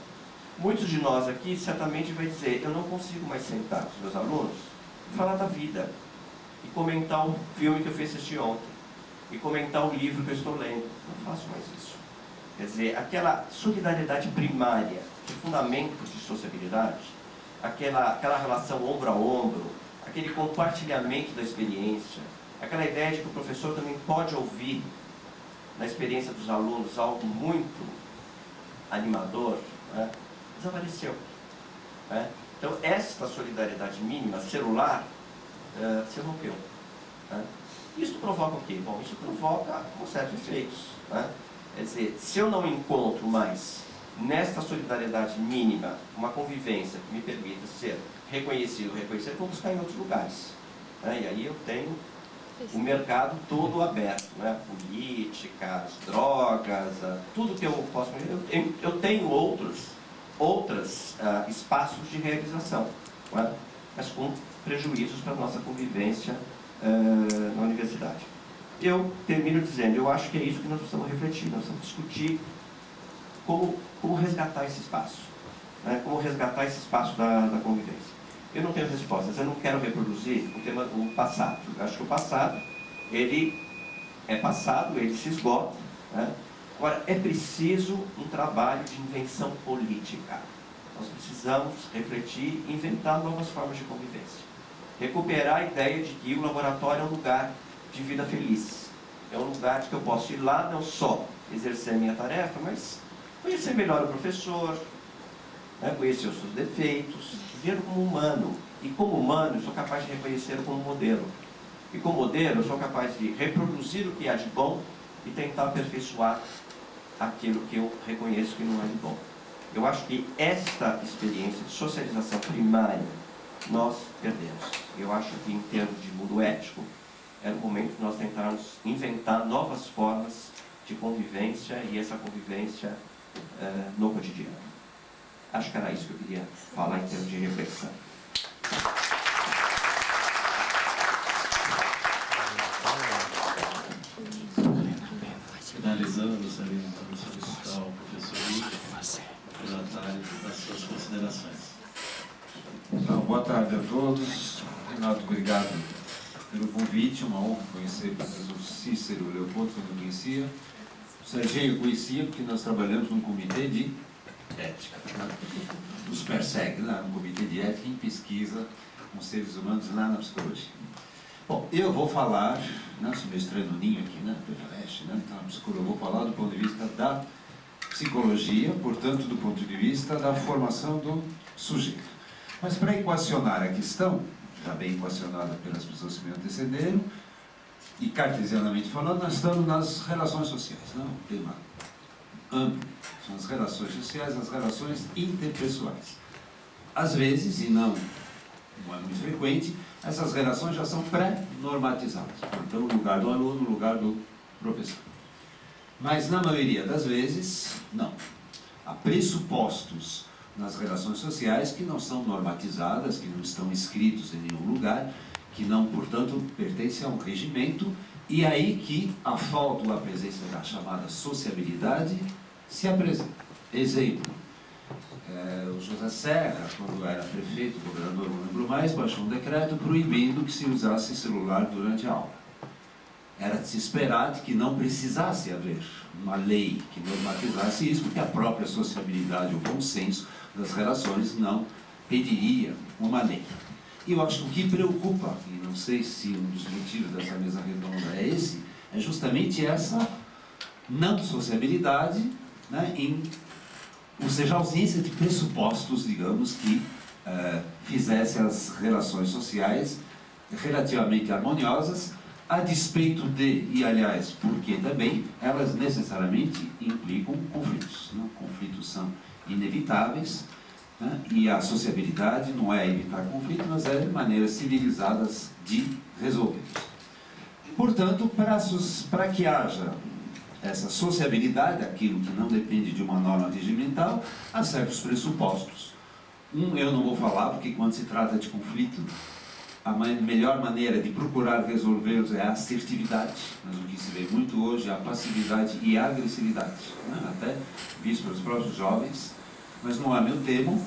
Muitos de nós aqui certamente vai dizer: eu não consigo mais sentar com os meus alunos e falar da vida, e comentar o filme que eu fui assistir ontem, e comentar o livro que eu estou lendo. Não faço mais isso. Quer dizer, aquela solidariedade primária, de fundamento de sociabilidade, aquela relação ombro a ombro, aquele compartilhamento da experiência, aquela ideia de que o professor também pode ouvir na experiência dos alunos algo muito animador, né, desapareceu. Né? Então, esta solidariedade mínima, celular, se rompeu. Né? Isso provoca o quê? Bom, isso provoca um certo efeitos. Né? Quer dizer, se eu não encontro mais nesta solidariedade mínima uma convivência que me permita ser reconhecido, vou buscar em outros lugares. Né? E aí eu tenho o mercado todo aberto, né? Política, as drogas, tudo que eu posso... Eu tenho outros espaços de realização, né? Mas com prejuízos para a nossa convivência na universidade. Eu termino dizendo, eu acho que é isso que nós precisamos refletir, nós precisamos discutir como resgatar esse espaço, né? Como resgatar esse espaço da convivência. Eu não tenho respostas, eu não quero reproduzir o passado. Eu acho que o passado, ele é passado, ele se esgota. Né? Agora, é preciso um trabalho de invenção política. Nós precisamos refletir e inventar novas formas de convivência. Recuperar a ideia de que o laboratório é um lugar de vida feliz. É um lugar de que eu posso ir lá, não só exercer a minha tarefa, mas conhecer melhor o professor, né? Conhecer os seus defeitos, ver como humano. E como humano, eu sou capaz de reconhecê-lo como modelo. E como modelo, eu sou capaz de reproduzir o que há de bom e tentar aperfeiçoar aquilo que eu reconheço que não é de bom. Eu acho que esta experiência de socialização primária nós perdemos. Eu acho que, em termos de mundo ético, era o momento de nós tentarmos inventar novas formas de convivência e essa convivência no cotidiano. Acho que era isso que eu queria falar em termos de reflexão. gostaria então de solicitar ao professor Lúcio relatário das suas considerações. Então, boa tarde a todos. Renato, obrigado pelo convite. Uma honra conhecer o professor Cícero Leopoldo, que eu não conhecia. O Serginho eu conhecia porque nós trabalhamos num comitê de ética. Nos persegue lá no comitê de ética em pesquisa com seres humanos lá na psicologia. Bom, eu vou falar, né, sou mestrando no ninho aqui, né, então eu vou falar do ponto de vista da psicologia, portanto, do ponto de vista da formação do sujeito. Mas para equacionar a questão, já bem equacionada pelas pessoas que me antecederam, e cartesianamente falando, nós estamos nas relações sociais, não? Um tema amplo. São as relações sociais, as relações interpessoais. Às vezes, e não é muito frequente, essas relações já são pré-normatizadas. Então, no lugar do aluno, no lugar do professor. Mas, na maioria das vezes, não. Há pressupostos nas relações sociais que não são normatizadas, que não estão escritos em nenhum lugar, que não, portanto, pertencem a um regimento, e aí que a falta ou a presença da chamada sociabilidade se apresenta. Exemplo, o José Serra, quando era prefeito, governador, não lembro mais, baixou um decreto proibindo que se usasse celular durante a aula. Era de se esperar que não precisasse haver uma lei que normatizasse isso, porque a própria sociabilidade, o bom senso das relações não pediria uma lei. E eu acho que o que preocupa, e não sei se um dos motivos dessa mesa redonda é esse, é justamente essa não sociabilidade, né, ou seja, a ausência de pressupostos, digamos, que fizesse as relações sociais relativamente harmoniosas, a despeito de, e aliás, porque também, elas necessariamente implicam conflitos. Né? Conflitos são inevitáveis, né? E a sociabilidade não é evitar conflitos, mas é maneiras civilizadas de resolvê-los. Portanto, para que haja essa sociabilidade, aquilo que não depende de uma norma regimental, há certos pressupostos. Eu não vou falar, porque quando se trata de conflito, a melhor maneira de procurar resolvê-los é a assertividade, mas o que se vê muito hoje é a passividade e a agressividade, né? Até visto pelos próprios jovens, mas não é meu tema.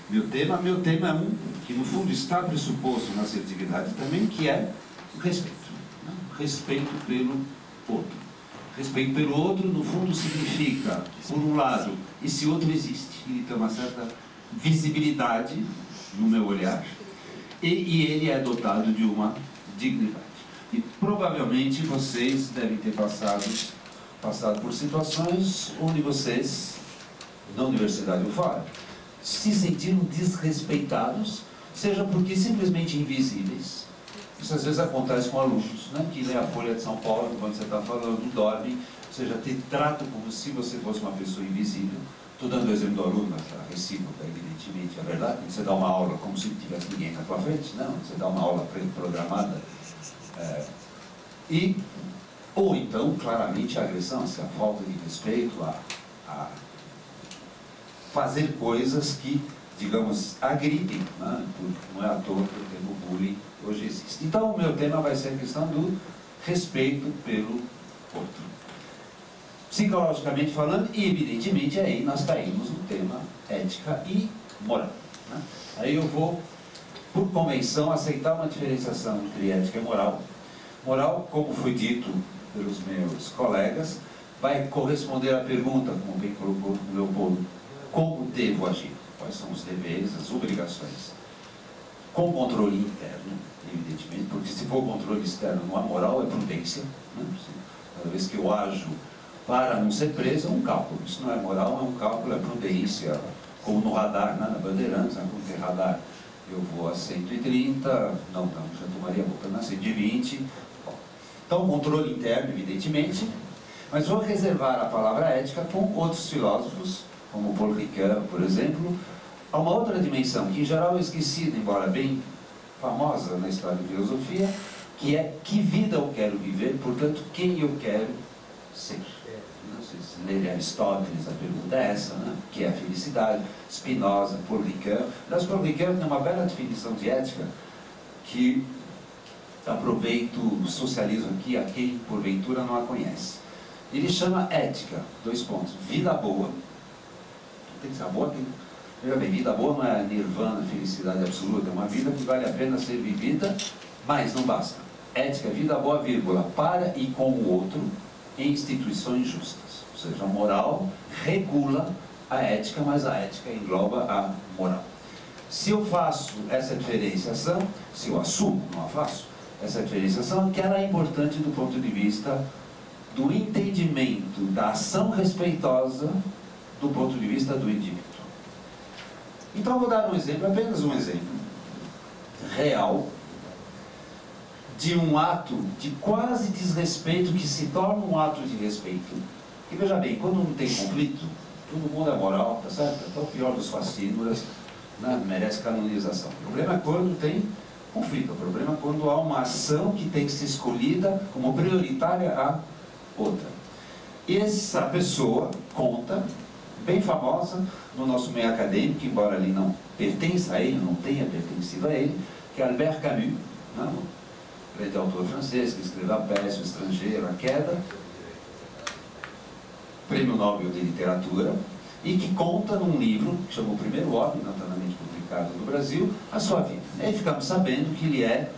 Meu tema é um que no fundo está pressuposto na assertividade também, que é o respeito, né? Respeito pelo outro. Respeito pelo outro, no fundo, significa, por um lado, esse outro existe, ele tem uma certa visibilidade no meu olhar, e ele é dotado de uma dignidade. E provavelmente vocês devem ter passado por situações onde vocês, na universidade ou fora, se sentiram desrespeitados, seja porque simplesmente invisíveis. Isso às vezes acontece com alunos, né, que lê a Folha de São Paulo, quando você está falando, dorme, ou seja, te tratam como se você fosse uma pessoa invisível. Estou dando o exemplo do aluno, mas a recíproca, evidentemente, é verdade. Você dá uma aula como se não tivesse ninguém na tua frente, não, você dá uma aula programada. Ou então, claramente, a agressão, a falta de respeito, a fazer coisas que, digamos, agridem, né? Não é à toa que o termo bullying hoje existe. Então, o meu tema vai ser a questão do respeito pelo outro. Psicologicamente falando, e evidentemente aí nós caímos no tema ética e moral, né? Aí eu vou, por convenção, aceitar uma diferenciação entre ética e moral. Moral, como foi dito pelos meus colegas, vai corresponder à pergunta, como bem colocou o Leopoldo, como devo agir? Quais são os deveres, as obrigações? Com controle interno, evidentemente, porque se for controle externo não há moral, é prudência, né? Cada vez que eu ajo para não ser preso, é um cálculo. Isso não é moral, é um cálculo, é prudência. Como no radar, né? Na Bandeirantes, né? Quando tem radar, eu vou a 130, não, já tomaria voltando a 120. Bom, então, controle interno, evidentemente, mas vou reservar a palavra ética com outros filósofos, como Paul Ricoeur, por exemplo, a uma outra dimensão, que em geral é esquecida, embora bem famosa na história da filosofia, que é que vida eu quero viver, portanto, quem eu quero ser. Se lerem Aristóteles, a pergunta é essa, né? Que é a felicidade. Spinoza, Paul Ricoeur. Aliás, Paul Ricoeur tem uma bela definição de ética que aproveito o socialismo aqui a quem porventura não a conhece. Ele chama ética, vida boa. Tem que ser boa, tem... Veja bem, vida boa não é nirvana, felicidade absoluta, é uma vida que vale a pena ser vivida, mas não basta. Ética, vida boa, vírgula, para e com o outro, em instituições justas. Ou seja, a moral regula a ética, mas a ética engloba a moral. Se eu faço essa diferenciação, se eu assumo, não a faço, essa diferenciação, que ela é importante do ponto de vista do entendimento da ação respeitosa do ponto de vista do indivíduo. Então, vou dar um exemplo, apenas um exemplo real de um ato de quase desrespeito que se torna um ato de respeito. E veja bem, quando não tem conflito, todo mundo é moral, tá certo? Então, o pior dos fascínoras, né, merece canonização. O problema é quando tem conflito, o problema é quando há uma ação que tem que ser escolhida como prioritária a outra. Essa pessoa conta, bem famosa no nosso meio acadêmico, embora ele não pertença a ele, não tenha pertencido a ele, que é Albert Camus, né, um grande autor francês que escreveu A Peste, o Estrangeiro, A Queda, Prêmio Nobel de Literatura, e que conta num livro, que chama O Primeiro Homem, notadamente publicado no Brasil, a sua vida. E aí ficamos sabendo que ele é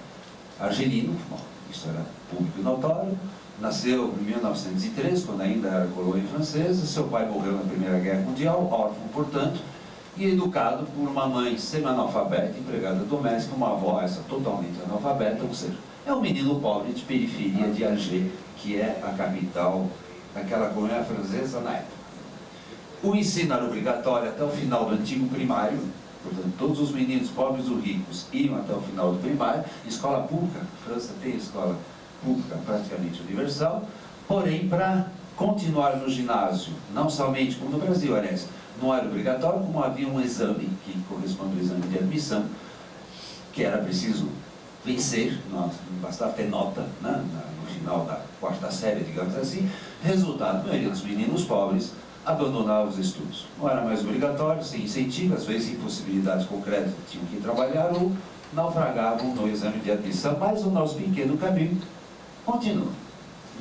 argelino, bom, isso era público e notório, nasceu em 1903, quando ainda era colônia francesa, seu pai morreu na Primeira Guerra Mundial, órfão, portanto, e educado por uma mãe semi-analfabeta, empregada doméstica, uma avó essa totalmente analfabeta, ou seja, é um menino pobre de periferia de Alger, que é a capital daquela colônia francesa na época. O ensino era obrigatório até o final do antigo primário, portanto, todos os meninos pobres ou ricos iam até o final do primário, escola pública, a França tem escola pública praticamente universal, porém, para continuar no ginásio, não somente como no Brasil, aliás, não era obrigatório, como havia um exame que corresponde ao exame de admissão, que era preciso vencer, não bastava ter nota, né, no final da quarta série, digamos assim. Resultado, a maioria dos meninos pobres abandonavam os estudos. Não era mais obrigatório, sem incentivo, às vezes impossibilidades concretas, tinham que trabalhar ou naufragavam no exame de admissão, mas o nosso pequeno caminho continua.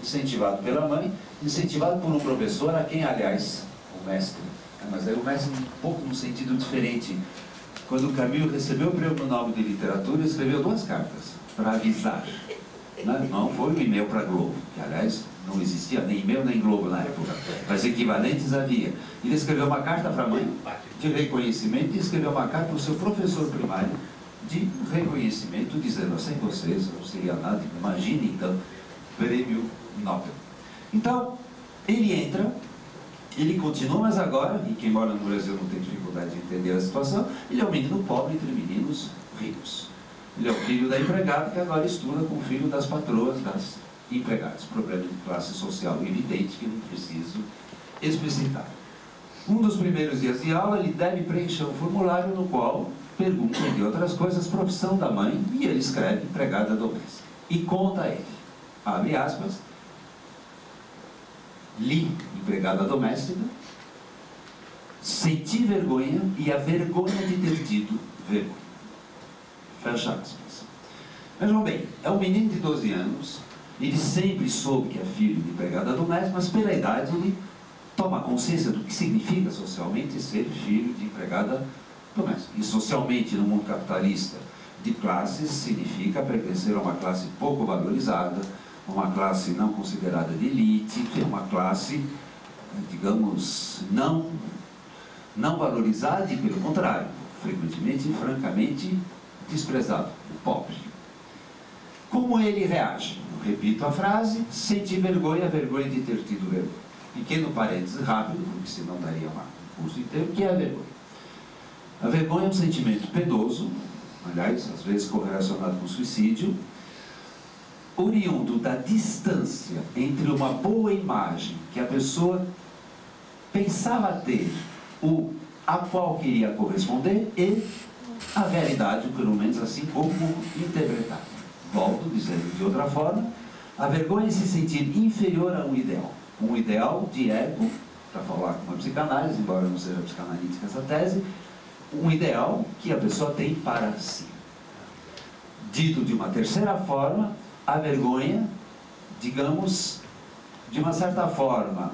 Incentivado pela mãe, incentivado por um professor, a quem, aliás, o mestre, mas aí o mestre um pouco no sentido diferente. Quando o Camus recebeu o Prêmio Nobel de Literatura, ele escreveu 2 cartas para avisar. Né? Não foi um e-mail para a Globo, que aliás não existia nem e-mail nem Globo na época, mas equivalentes havia. Ele escreveu uma carta para a mãe de reconhecimento e escreveu uma carta para o seu professor primário de reconhecimento, dizendo: sem vocês não seria nada, imagine então, Prêmio Nobel. Então, ele entra, ele continua, mas agora, e quem mora no Brasil não tem dificuldade de entender a situação, ele é um menino pobre entre meninos ricos. Ele é o filho da empregada que agora estuda com o filho das patroas das empregadas. Problema de classe social evidente que não preciso explicitar. Um dos primeiros dias de aula, ele deve preencher um formulário no qual pergunta, entre outras coisas, profissão da mãe, e ele escreve empregada doméstica. E conta a ele, abre aspas, li empregada doméstica, senti vergonha e a vergonha de ter tido vergonha. Fecha aspas. Vejam bem, é um menino de 12 anos, ele sempre soube que é filho de empregada doméstica, mas pela idade ele toma consciência do que significa socialmente ser filho de empregada doméstica. E socialmente, no mundo capitalista de classes, significa pertencer a uma classe pouco valorizada, uma classe não considerada de elite, que é uma classe, digamos, não valorizada e, pelo contrário, frequentemente e francamente desprezado, o pobre. Como ele reage? Eu repito a frase: senti vergonha, vergonha de ter tido vergonha. Pequeno parênteses rápido, porque senão daria um curso inteiro, que é a vergonha. A vergonha é um sentimento penoso, aliás, às vezes correlacionado com suicídio, oriundo da distância entre uma boa imagem que a pessoa pensava ter, a qual queria corresponder, e a realidade, pelo menos assim como interpretada. Volto dizendo de outra forma, a vergonha é se sentir inferior a um ideal de ego, para falar com uma psicanálise, embora não seja psicanalítica essa tese, um ideal que a pessoa tem para si. Dito de uma terceira forma, a vergonha, digamos, de uma certa forma,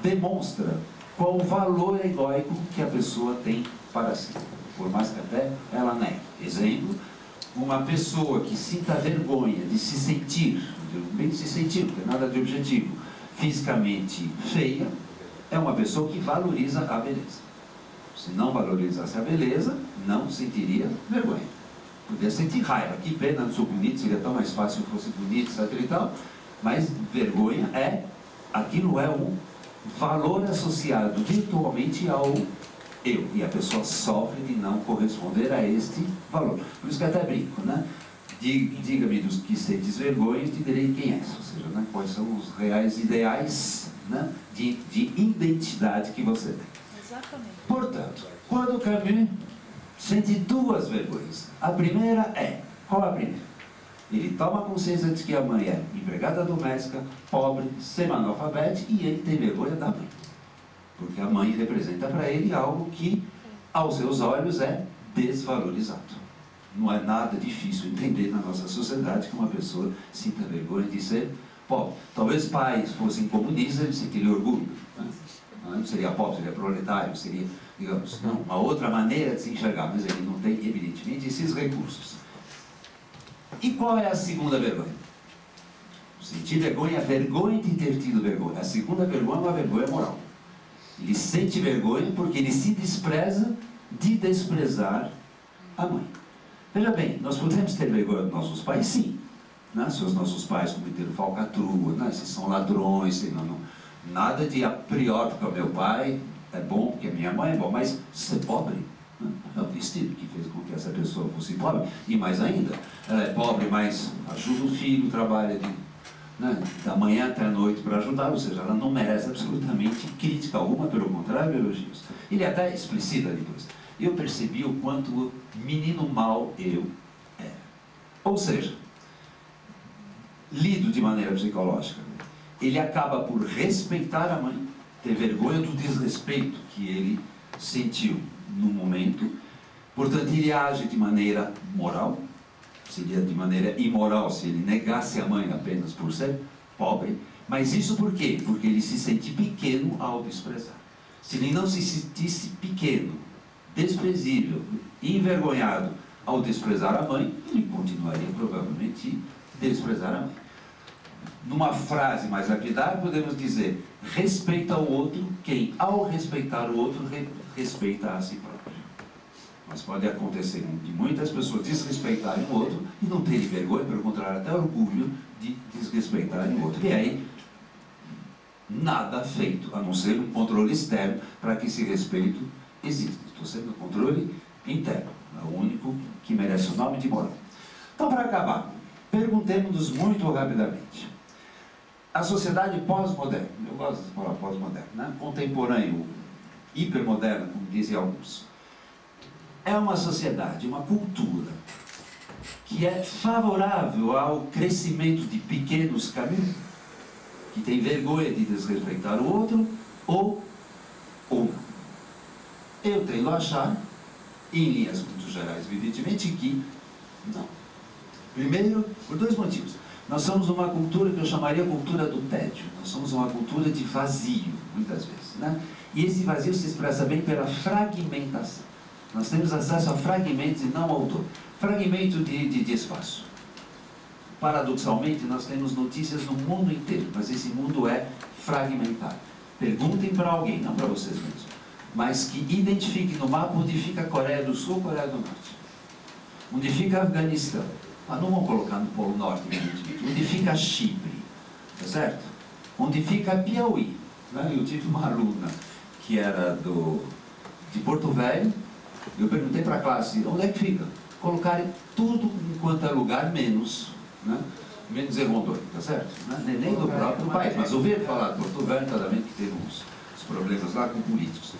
demonstra qual o valor egóico que a pessoa tem para si, por mais que até ela negue. Exemplo, uma pessoa que sinta vergonha de se sentir, bem de se sentir, porque nada de objetivo, fisicamente feia, é uma pessoa que valoriza a beleza. Se não valorizasse a beleza, não sentiria vergonha. Poderia sentir raiva, que pena, não sou bonito, seria tão mais fácil se fosse bonito, etc e tal, mas vergonha aquilo é um valor associado virtualmente ao eu, e a pessoa sofre de não corresponder a este valor. Por isso que eu até brinco, né? Diga-me dos que sentes vergonha e te direi quem és, ou seja, né? Quais são os reais ideais, né? de identidade que você tem. Exatamente. Portanto, quando Camus sente duas vergonhas, a primeira qual a primeira? Ele toma consciência de que a mãe é empregada doméstica, pobre, semi-analfabeta, e ele tem vergonha da mãe. Porque a mãe representa para ele algo que, aos seus olhos, é desvalorizado. Não é nada difícil entender na nossa sociedade que uma pessoa sinta vergonha de ser pobre. Talvez pais fossem comunistas, eles sentiriam orgulho. Né? Não seria pobre, seria proletário, seria, digamos, não, uma outra maneira de se enxergar, mas ele não tem, evidentemente, esses recursos. E qual é a segunda vergonha? Sentir vergonha, a vergonha de ter tido vergonha. A segunda vergonha é uma vergonha moral. Ele sente vergonha porque ele se despreza de desprezar a mãe. Veja bem, nós podemos ter vergonha dos nossos pais, sim. Né? Se os nossos pais cometeram falcatrua, né? Se são ladrões, se não, nada de a priori, porque o meu pai é bom, porque a minha mãe é bom, mas ser pobre, né? É o destino que fez com que essa pessoa fosse pobre. E mais ainda, ela é pobre, mas ajuda o filho, trabalha né, da manhã até a noite para ajudar, ou seja, ela não merece absolutamente crítica alguma, pelo contrário, elogios. Ele até explicita depois. Eu percebi o quanto menino mau eu era. Ou seja, lido de maneira psicológica, ele acaba por respeitar a mãe, ter vergonha do desrespeito que ele sentiu no momento, portanto ele age de maneira moral. Seria de maneira imoral se ele negasse a mãe apenas por ser pobre. Mas isso por quê? Porque ele se sente pequeno ao desprezar. Se ele não se sentisse pequeno, desprezível, envergonhado ao desprezar a mãe, ele continuaria provavelmente a desprezar a mãe. Numa frase mais lapidar, podemos dizer: respeita o outro quem, ao respeitar o outro, respeita a si próprio. Mas pode acontecer de muitas pessoas desrespeitarem o outro e não terem vergonha, pelo contrário, até orgulho de desrespeitarem o outro. E aí, nada feito, a não ser um controle externo para que esse respeito exista. Estou sendo um controle interno, é o único que merece o nome de moral. Então, para acabar, perguntemos-nos muito rapidamente. A sociedade pós-moderna, eu gosto de falar pós-moderna, né? Contemporâneo, hipermoderna, como dizem alguns, é uma sociedade, uma cultura que é favorável ao crescimento de pequenos caminhos, que tem vergonha de desrespeitar o outro, ou não. Eu tendo a achar, em linhas muito gerais, evidentemente, que não. Primeiro, por dois motivos. Nós somos uma cultura que eu chamaria cultura do tédio. Nós somos uma cultura de vazio, muitas vezes. Né? E esse vazio se expressa bem pela fragmentação. Nós temos acesso a fragmentos e não ao todo. Fragmento de espaço. Paradoxalmente, nós temos notícias no mundo inteiro, mas esse mundo é fragmentado. Perguntem para alguém, não para vocês mesmos, mas que identifique no mapa onde fica a Coreia do Sul ou Coreia do Norte. Onde fica Afeganistão. Não vamos colocar no Polo Norte, evidentemente. Onde fica Chipre, tá certo? Onde fica Piauí. Né? Eu tive uma aluna que era de Porto Velho. Eu perguntei para a classe, onde é que fica? Colocarem tudo enquanto é lugar, menos Rondônia, tá certo? Nem do próprio país, mas ouviram falar de Porto Velho, claramente que teve uns problemas lá com políticos.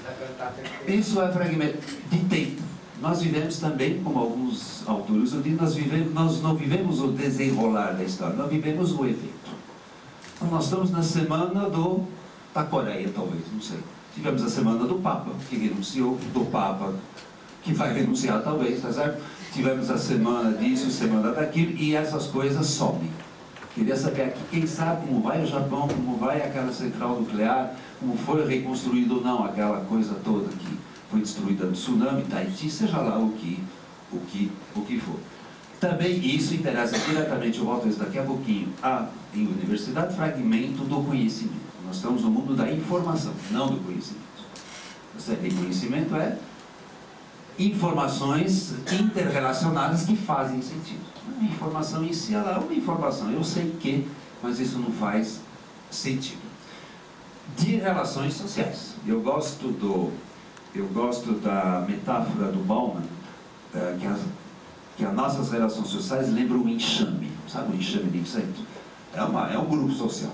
Isso é fragmento de tempo. Nós vivemos também, como alguns autores dizem, nós não vivemos o desenrolar da história, nós vivemos o evento. Então, nós estamos na semana da Coreia, talvez, não sei. Tivemos a semana do Papa, que renunciou, do Papa, que vai renunciar talvez, tá certo? Tivemos a semana disso, semana daquilo, e essas coisas somem. Queria saber aqui, quem sabe como vai o Japão, como vai aquela central nuclear, como foi reconstruído ou não aquela coisa toda que foi destruída no tsunami, Tahiti, seja lá o que for. Também isso interessa diretamente, eu volto a isso daqui a pouquinho, em universidade, fragmento do conhecimento. Nós estamos no mundo da informação, não do conhecimento. E conhecimento é informações interrelacionadas que fazem sentido. A informação em si, ela é uma informação, eu sei que, mas isso não faz sentido. De relações sociais. Eu gosto da metáfora do Bauman, que as nossas relações sociais lembram o enxame. Sabe o enxame de inseto? É um grupo social.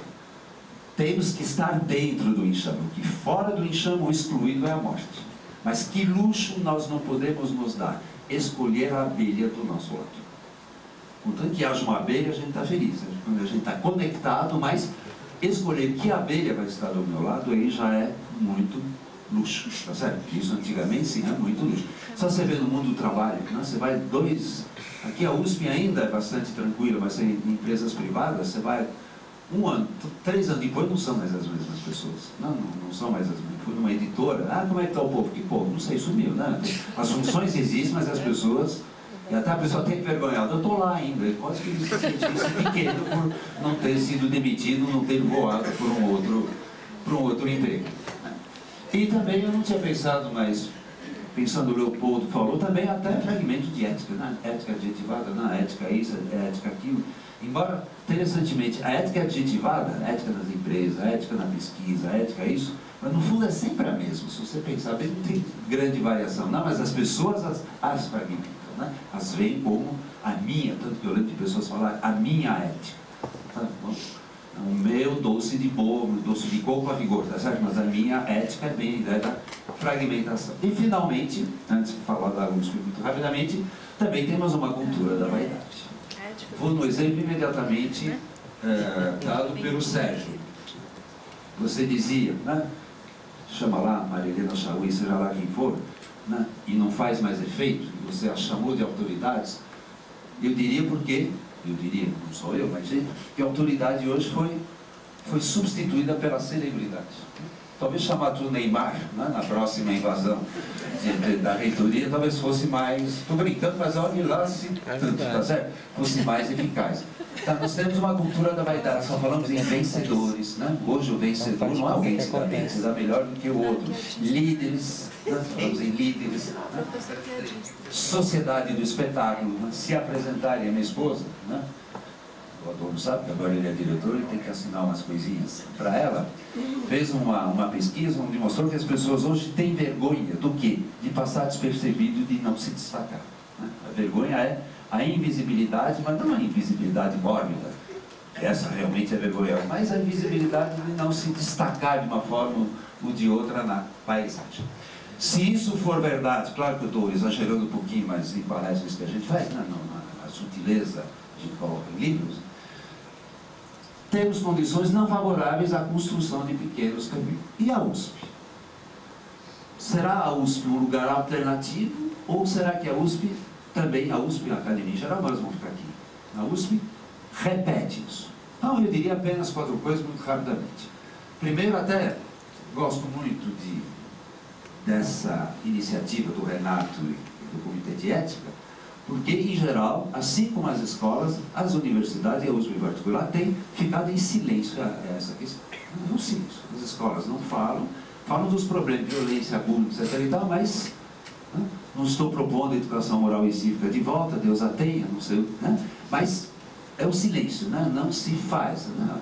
Temos que estar dentro do enxame. O que fora do enxame, o excluído é a morte. Mas que luxo nós não podemos nos dar? Escolher a abelha do nosso lado. Contanto que haja uma abelha, a gente está feliz. Quando a gente está conectado, mas escolher que abelha vai estar do meu lado, aí já é muito luxo. Tá certo? Isso antigamente sim, é muito luxo. Só você vê no mundo do trabalho, né? Você vai aqui a USP ainda é bastante tranquila, mas em empresas privadas, você vai 1 ano, 3 anos depois, não são mais as mesmas pessoas. Não são mais as mesmas. Fui numa editora, como é que está o povo? Que povo? Não sei, sumiu, né? As funções existem, mas as pessoas... E até a pessoa tem vergonhado. Eu estou lá ainda. Pode que ele se sentisse pequeno por não ter sido demitido, não ter voado por um outro emprego. E também eu não tinha pensado, mas pensando o Leopoldo falou, também até fragmento de ética, né? Ética adjetivada, ética isso, ética aquilo. Embora, interessantemente, a ética adjetivada, a ética nas empresas, a ética na pesquisa, a ética isso, mas no fundo é sempre a mesma. Se você pensar bem, não tem grande variação. Não, mas as pessoas as fragmentam. Né? As veem como a minha, tanto que eu lembro de pessoas falar a minha ética. Tá bom? O meu doce de coco a rigor, tá certo? Mas a minha ética é bem a ideia da fragmentação. E finalmente, antes de falar da USP muito rapidamente, também temos uma cultura da vaidade. Vou no exemplo imediatamente dado pelo Sérgio. Você dizia, né? Chama lá Maria Helena Chauí, seja lá quem for, né? E não faz mais efeito, e você a chamou de autoridades, eu diria, não sou eu, mas que a autoridade hoje foi substituída pela celebridade. Talvez chamar tu Neymar, né, na próxima invasão da reitoria, talvez fosse mais, estou brincando, mas olhe lá se tanto, tá certo? Fosse mais eficaz. Tá, nós temos uma cultura da vaidade, só falamos em vencedores, né? Hoje o vencedor não é alguém que se dá melhor do que o outro. Líderes, né? Falamos em líderes, né? Sociedade do espetáculo, né? Se apresentarem a minha esposa, né? O Adorno sabe que agora ele é diretor, ele tem que assinar umas coisinhas para ela. Fez uma pesquisa onde mostrou que as pessoas hoje têm vergonha do quê? De passar despercebido, de não se destacar, né? A vergonha é a invisibilidade, mas não a invisibilidade mórbida, essa realmente é vergonhosa, mas a invisibilidade de não se destacar de uma forma ou de outra na paisagem. Se isso for verdade, claro que eu estou exagerando um pouquinho, mas em palestras que a gente faz, na sutileza a gente coloca em livros, temos condições não favoráveis à construção de pequenos caminhos. E a USP? Será a USP um lugar alternativo, ou será que a USP, também a USP, a Academia em geral, nós vamos ficar aqui, a USP repete isso? Então eu diria apenas 4 coisas muito rapidamente. Primeiro, até gosto muito dessa iniciativa do Renato e do Comitê de Ética, porque, em geral, assim como as escolas, as universidades e a USP em particular têm ficado em silêncio a essa questão. Não silêncio. As escolas não falam dos problemas de violência, bullying, etc. e tal, mas não estou propondo a educação moral e cívica de volta, Deus a tenha, não sei, né? Mas é o silêncio, né? Não se faz. Né?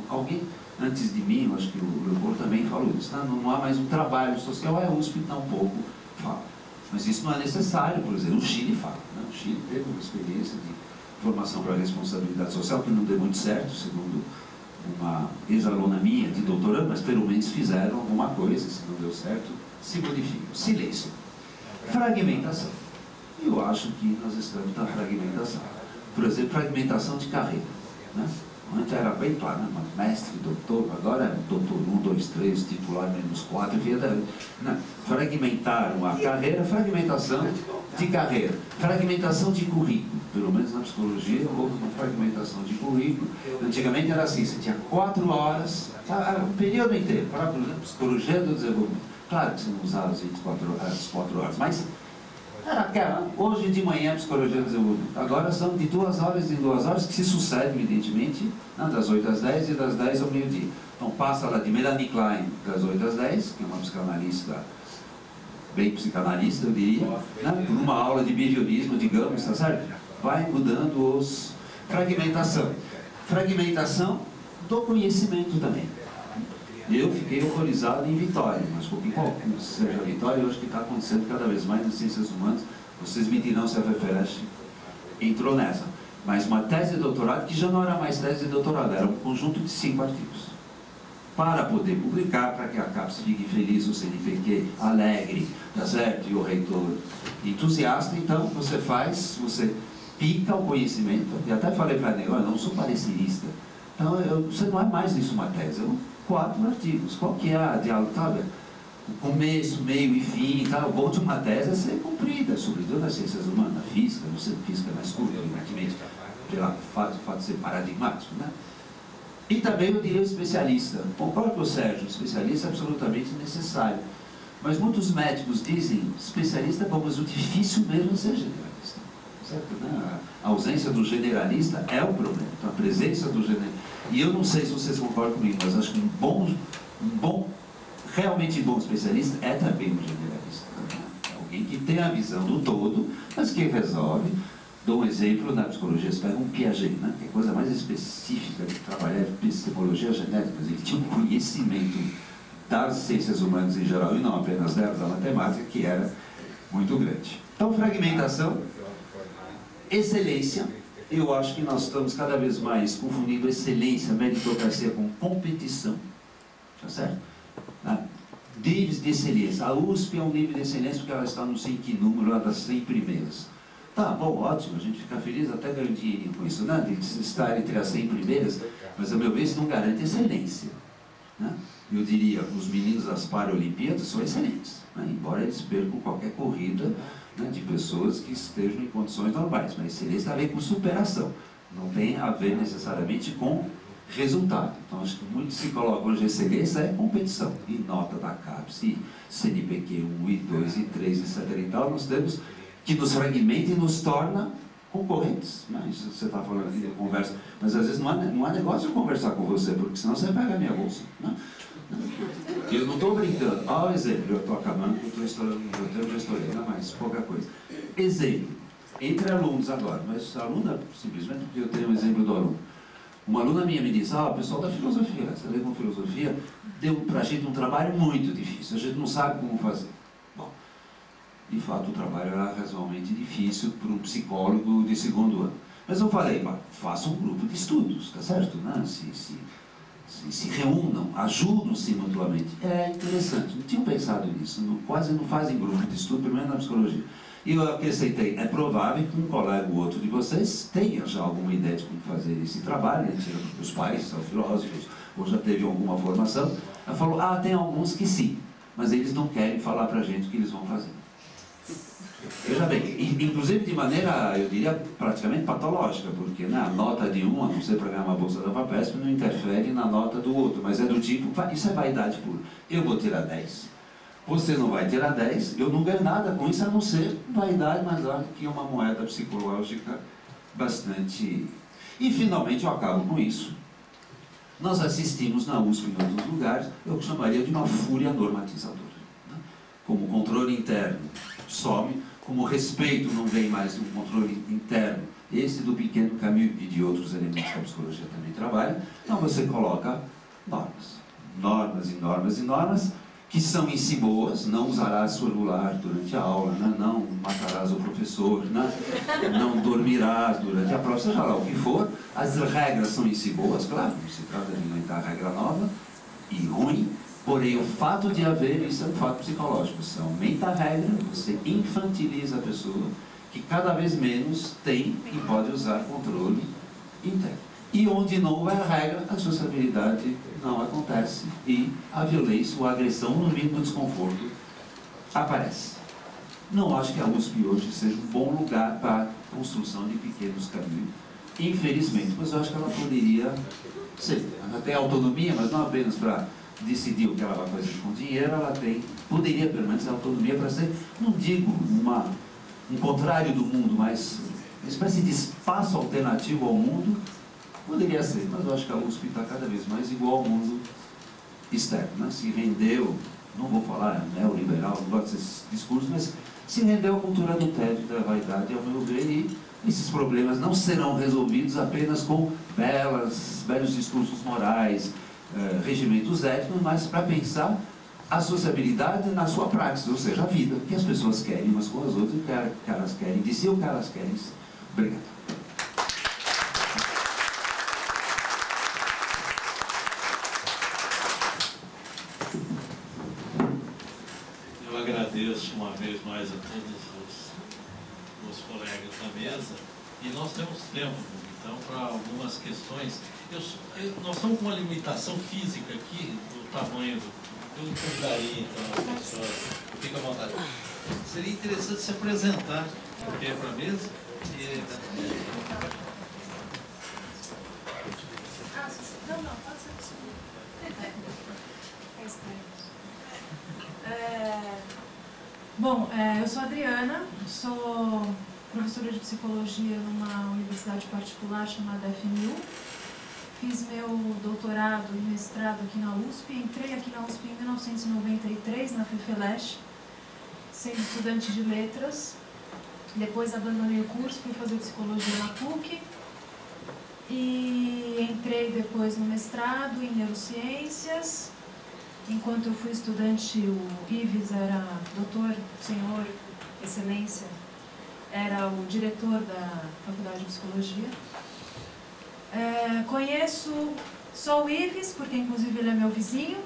Alguém antes de mim, eu acho que o Leopoldo também falou isso, né? Não há mais um trabalho social, a USP tampouco fala. Mas isso não é necessário, por exemplo, o Chile fala. Né? O Chile teve uma experiência de formação para a responsabilidade social que não deu muito certo, segundo uma ex-aluna minha de doutorado, mas pelo menos fizeram alguma coisa, se não deu certo, se modificam. Silêncio. Fragmentação. Eu acho que nós estamos na fragmentação. Por exemplo, fragmentação de carreira. Né? Antes era bem claro, né? Mestre, doutor, agora é doutor 1, 2, 3, titular menos 4, fragmentaram a carreira, fragmentação de carreira, fragmentação de currículo, pelo menos na psicologia houve uma fragmentação de currículo. Antigamente era assim, você tinha 4 horas, o período inteiro, para a psicologia do desenvolvimento. Claro que você não usava as 4 horas, mas era aquela, hoje de manhã psicologia do desenvolvimento. Agora são de 2 horas em 2 horas, que se sucedem, evidentemente, né, das 8 às 10 e das 10 ao meio-dia. Então passa lá de Melanie Klein das 8 às 10, que é uma psicanalista, bem psicanalista, eu diria, né, por uma aula de behaviorismo, digamos, tá certo? Vai mudando os... Fragmentação do conhecimento também. Eu fiquei horrorizado em Vitória, mas por que seja Vitória, eu acho que está acontecendo cada vez mais nas ciências humanas. Vocês me dirão se a FFRS entrou nessa. Mas uma tese de doutorado que já não era mais tese de doutorado, era um conjunto de 5 artigos. Para poder publicar, para que a CAPES fique feliz, o CNPq alegre, tá certo? E o reitor entusiasta, então você pica o conhecimento. E até falei para ele, olha, eu não sou parecerista. Então, você não é mais isso uma tese, 4 artigos. Qual que é a diálogo, sabe? O começo, meio e fim, tá? O bom de uma tese é ser cumprida, sobretudo nas ciências humanas, na física, não sei, física é mais curta, evidentemente, pelo fato de ser paradigmático, né? E também eu diria o especialista. Concordo com o Sérgio, o especialista é absolutamente necessário. Mas muitos médicos dizem, especialista é bom, mas o difícil mesmo é ser generalista. Certo, né? A ausência do generalista é o problema. Então, a presença do generalista... E eu não sei se vocês concordam comigo, mas acho que realmente bom especialista é também um generalista. Né? É alguém que tem a visão do todo, mas que resolve. Dou um exemplo, na psicologia você pega um Piaget, né? Que é a coisa mais específica de trabalhar epistemologia genética. Ele tinha um conhecimento das ciências humanas em geral, e não apenas delas, da matemática, que era muito grande. Então, fragmentação, excelência. Eu acho que nós estamos cada vez mais confundindo excelência, meritocracia com competição, tá certo? Níveis de excelência. A USP é um nível de excelência porque ela está não sei em que número, lá das 100 primeiras. Tá bom, ótimo, a gente fica feliz, até ganha dinheirinho com isso, né? De estar entre as 100 primeiras, mas a meu ver isso não garante excelência, né? Eu diria, os meninos das Paralimpíadas são excelentes, né? Embora eles percam qualquer corrida, né, de pessoas que estejam em condições normais, mas excelência tem a ver com superação, não tem a ver necessariamente com resultado. Então acho que muito se coloca hoje excelência é competição, e nota da CAPES, e CNPq 1, e 2, e 3, etc. e tal, nós temos que nos fragmenta e nos torna concorrentes. Né? Isso você está falando aqui de conversa, mas às vezes não há negócio de conversar com você, porque senão você pega a minha bolsa. Né? Eu não estou brincando. Olha o exemplo, eu estou acabando, eu já estourei, não é mais pouca coisa. Exemplo, entre alunos agora, mas a aluna, simplesmente porque eu tenho um exemplo do aluno. Uma aluna minha me disse, o pessoal da filosofia, você lê com filosofia, deu para a gente um trabalho muito difícil, a gente não sabe como fazer. Bom, de fato o trabalho era razoavelmente difícil para um psicólogo de 2º ano. Mas eu falei, faça um grupo de estudos, tá certo? Né? Se reúnam, ajudam-se mutuamente. É interessante, não tinham pensado nisso, quase não fazem grupo de estudo, pelo menos na psicologia. E eu acrescentei, é provável que um colega ou outro de vocês tenha já alguma ideia de como fazer esse trabalho, né? Os pais são filósofos, ou já teve alguma formação. Ela falou, tem alguns que sim, mas eles não querem falar para a gente o que eles vão fazer. Veja bem, inclusive de maneira, eu diria, praticamente patológica, porque a nota de um, a não ser para ganhar uma bolsa da FAPESP, não interfere na nota do outro, mas é do tipo, isso é vaidade pura. Eu vou tirar 10, você não vai tirar 10, eu não ganho nada com isso, a não ser vaidade, mas olha que é uma moeda psicológica bastante... E finalmente eu acabo com isso. Nós assistimos na USP e em outros lugares, eu chamaria de uma fúria normatizadora. Né? Como o controle interno some, como o respeito não vem mais de um controle interno, esse do pequeno Camus e de outros elementos que a psicologia também trabalha, então você coloca normas e normas e normas, que são em si boas, não usarás celular durante a aula, né? Não matarás o professor, né? Não dormirás durante a prova, seja lá o que for, as regras são em si boas, claro, não se trata de inventar regra nova e ruim, porém o fato de haver isso é um fato psicológico, você aumenta a regra, você infantiliza a pessoa, que cada vez menos tem e pode usar controle interno. E onde não houver regra, a sociabilidade não acontece e a violência ou a agressão, no mínimo desconforto, aparece. Não acho que a USP hoje seja um bom lugar para a construção de pequenos caminhos, infelizmente, mas eu acho que ela poderia ser. Ela tem autonomia, mas não apenas para decidir o que ela vai fazer com dinheiro, ela poderia pelo menos ter autonomia para ser, não digo um contrário do mundo, mas uma espécie de espaço alternativo ao mundo. Poderia ser, mas eu acho que a USP está cada vez mais igual ao mundo externo, né? Se rendeu, não vou falar neoliberal, não gosto desses discursos, mas se rendeu à cultura do tédio, da vaidade, ao meu ver, e esses problemas não serão resolvidos apenas com belos discursos morais, regimentos éticos, mas para pensar a sociabilidade na sua prática, ou seja, a vida, o que as pessoas querem umas com as outras, o que elas querem de si, o que elas querem. Obrigado. Agradeço uma vez mais a todos os colegas da mesa, e nós temos tempo, então, para algumas questões. Nós estamos com uma limitação física aqui do tamanho eu convidaria então as pessoas, fica à vontade. Seria interessante se apresentar aqui para a mesa Não, pode ser. Bom, eu sou a Adriana, sou professora de psicologia numa universidade particular chamada FMU. Fiz meu doutorado e mestrado aqui na USP. Entrei aqui na USP em 1993, na FEFELESH, sendo estudante de letras. Depois abandonei o curso, fui fazer psicologia na PUC. E entrei depois no mestrado em neurociências. Enquanto eu fui estudante, o Ives era doutor, senhor, excelência, era o diretor da Faculdade de Psicologia. Conheço só o Ives, porque inclusive ele é meu vizinho,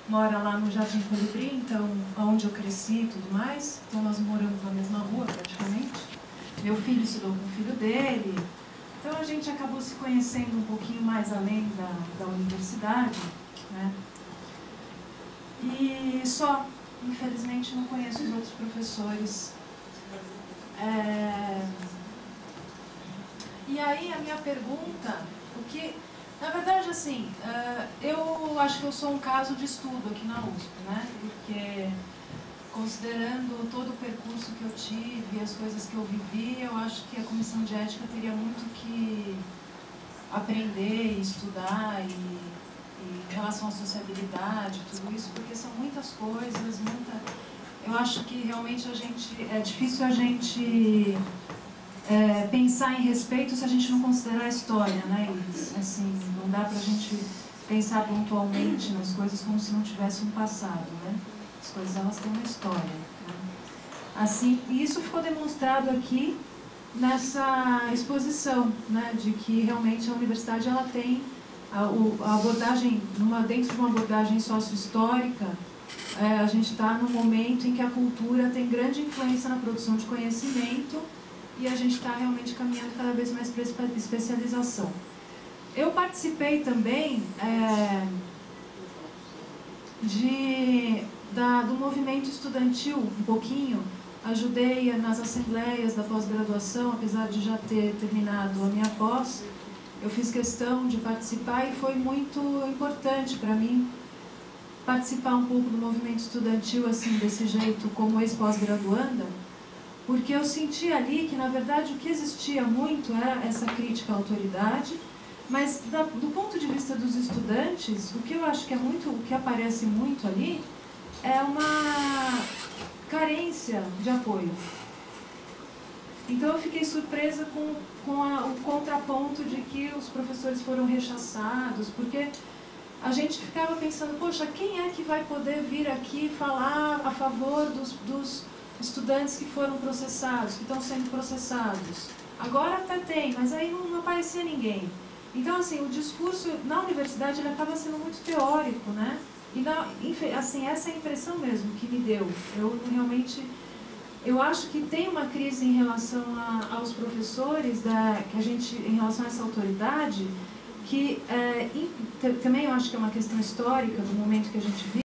mora lá no Jardim Colibri, então, onde eu cresci e tudo mais, então nós moramos na mesma rua praticamente. Meu filho estudou com o filho dele, então a gente acabou se conhecendo um pouquinho mais além da universidade. Né? E só, infelizmente, não conheço os outros professores. E aí a minha pergunta, na verdade, assim, eu acho que eu sou um caso de estudo aqui na USP, né? Porque, considerando todo o percurso que eu tive, as coisas que eu vivi, eu acho que a comissão de ética teria muito que aprender e estudar em relação à sociabilidade, tudo isso, porque são muitas coisas, eu acho que realmente é difícil a gente pensar em respeito se a gente não considerar a história, né? E, assim, não dá pra gente pensar pontualmente nas coisas como se não tivesse um passado, né? As coisas, elas têm uma história, né? Assim, e isso ficou demonstrado aqui nessa exposição, né? De que realmente a universidade, ela tem a abordagem, dentro de uma abordagem sócio-histórica, a gente está no momento em que a cultura tem grande influência na produção de conhecimento e a gente está realmente caminhando cada vez mais para a especialização. Eu participei também do movimento estudantil, um pouquinho, ajudei nas assembleias da pós-graduação, apesar de já ter terminado a minha pós. Eu fiz questão de participar e foi muito importante para mim participar um pouco do movimento estudantil, assim, desse jeito, como ex-pós-graduanda, porque eu senti ali que, na verdade, o que existia muito era essa crítica à autoridade, mas, do ponto de vista dos estudantes, o que eu acho que o que aparece muito ali é uma carência de apoio. Então eu fiquei surpresa com o contraponto de que os professores foram rechaçados, porque a gente ficava pensando, poxa, quem é que vai poder vir aqui falar a favor dos estudantes que foram processados, que estão sendo processados? Agora até tem, mas aí não aparecia ninguém. Então, assim, o discurso na universidade ele acaba sendo muito teórico, né? E, assim, essa é a impressão mesmo que me deu. Eu realmente... eu acho que tem uma crise em relação aos professores, que a gente, em relação a essa autoridade, que também eu acho que é uma questão histórica do momento que a gente vive.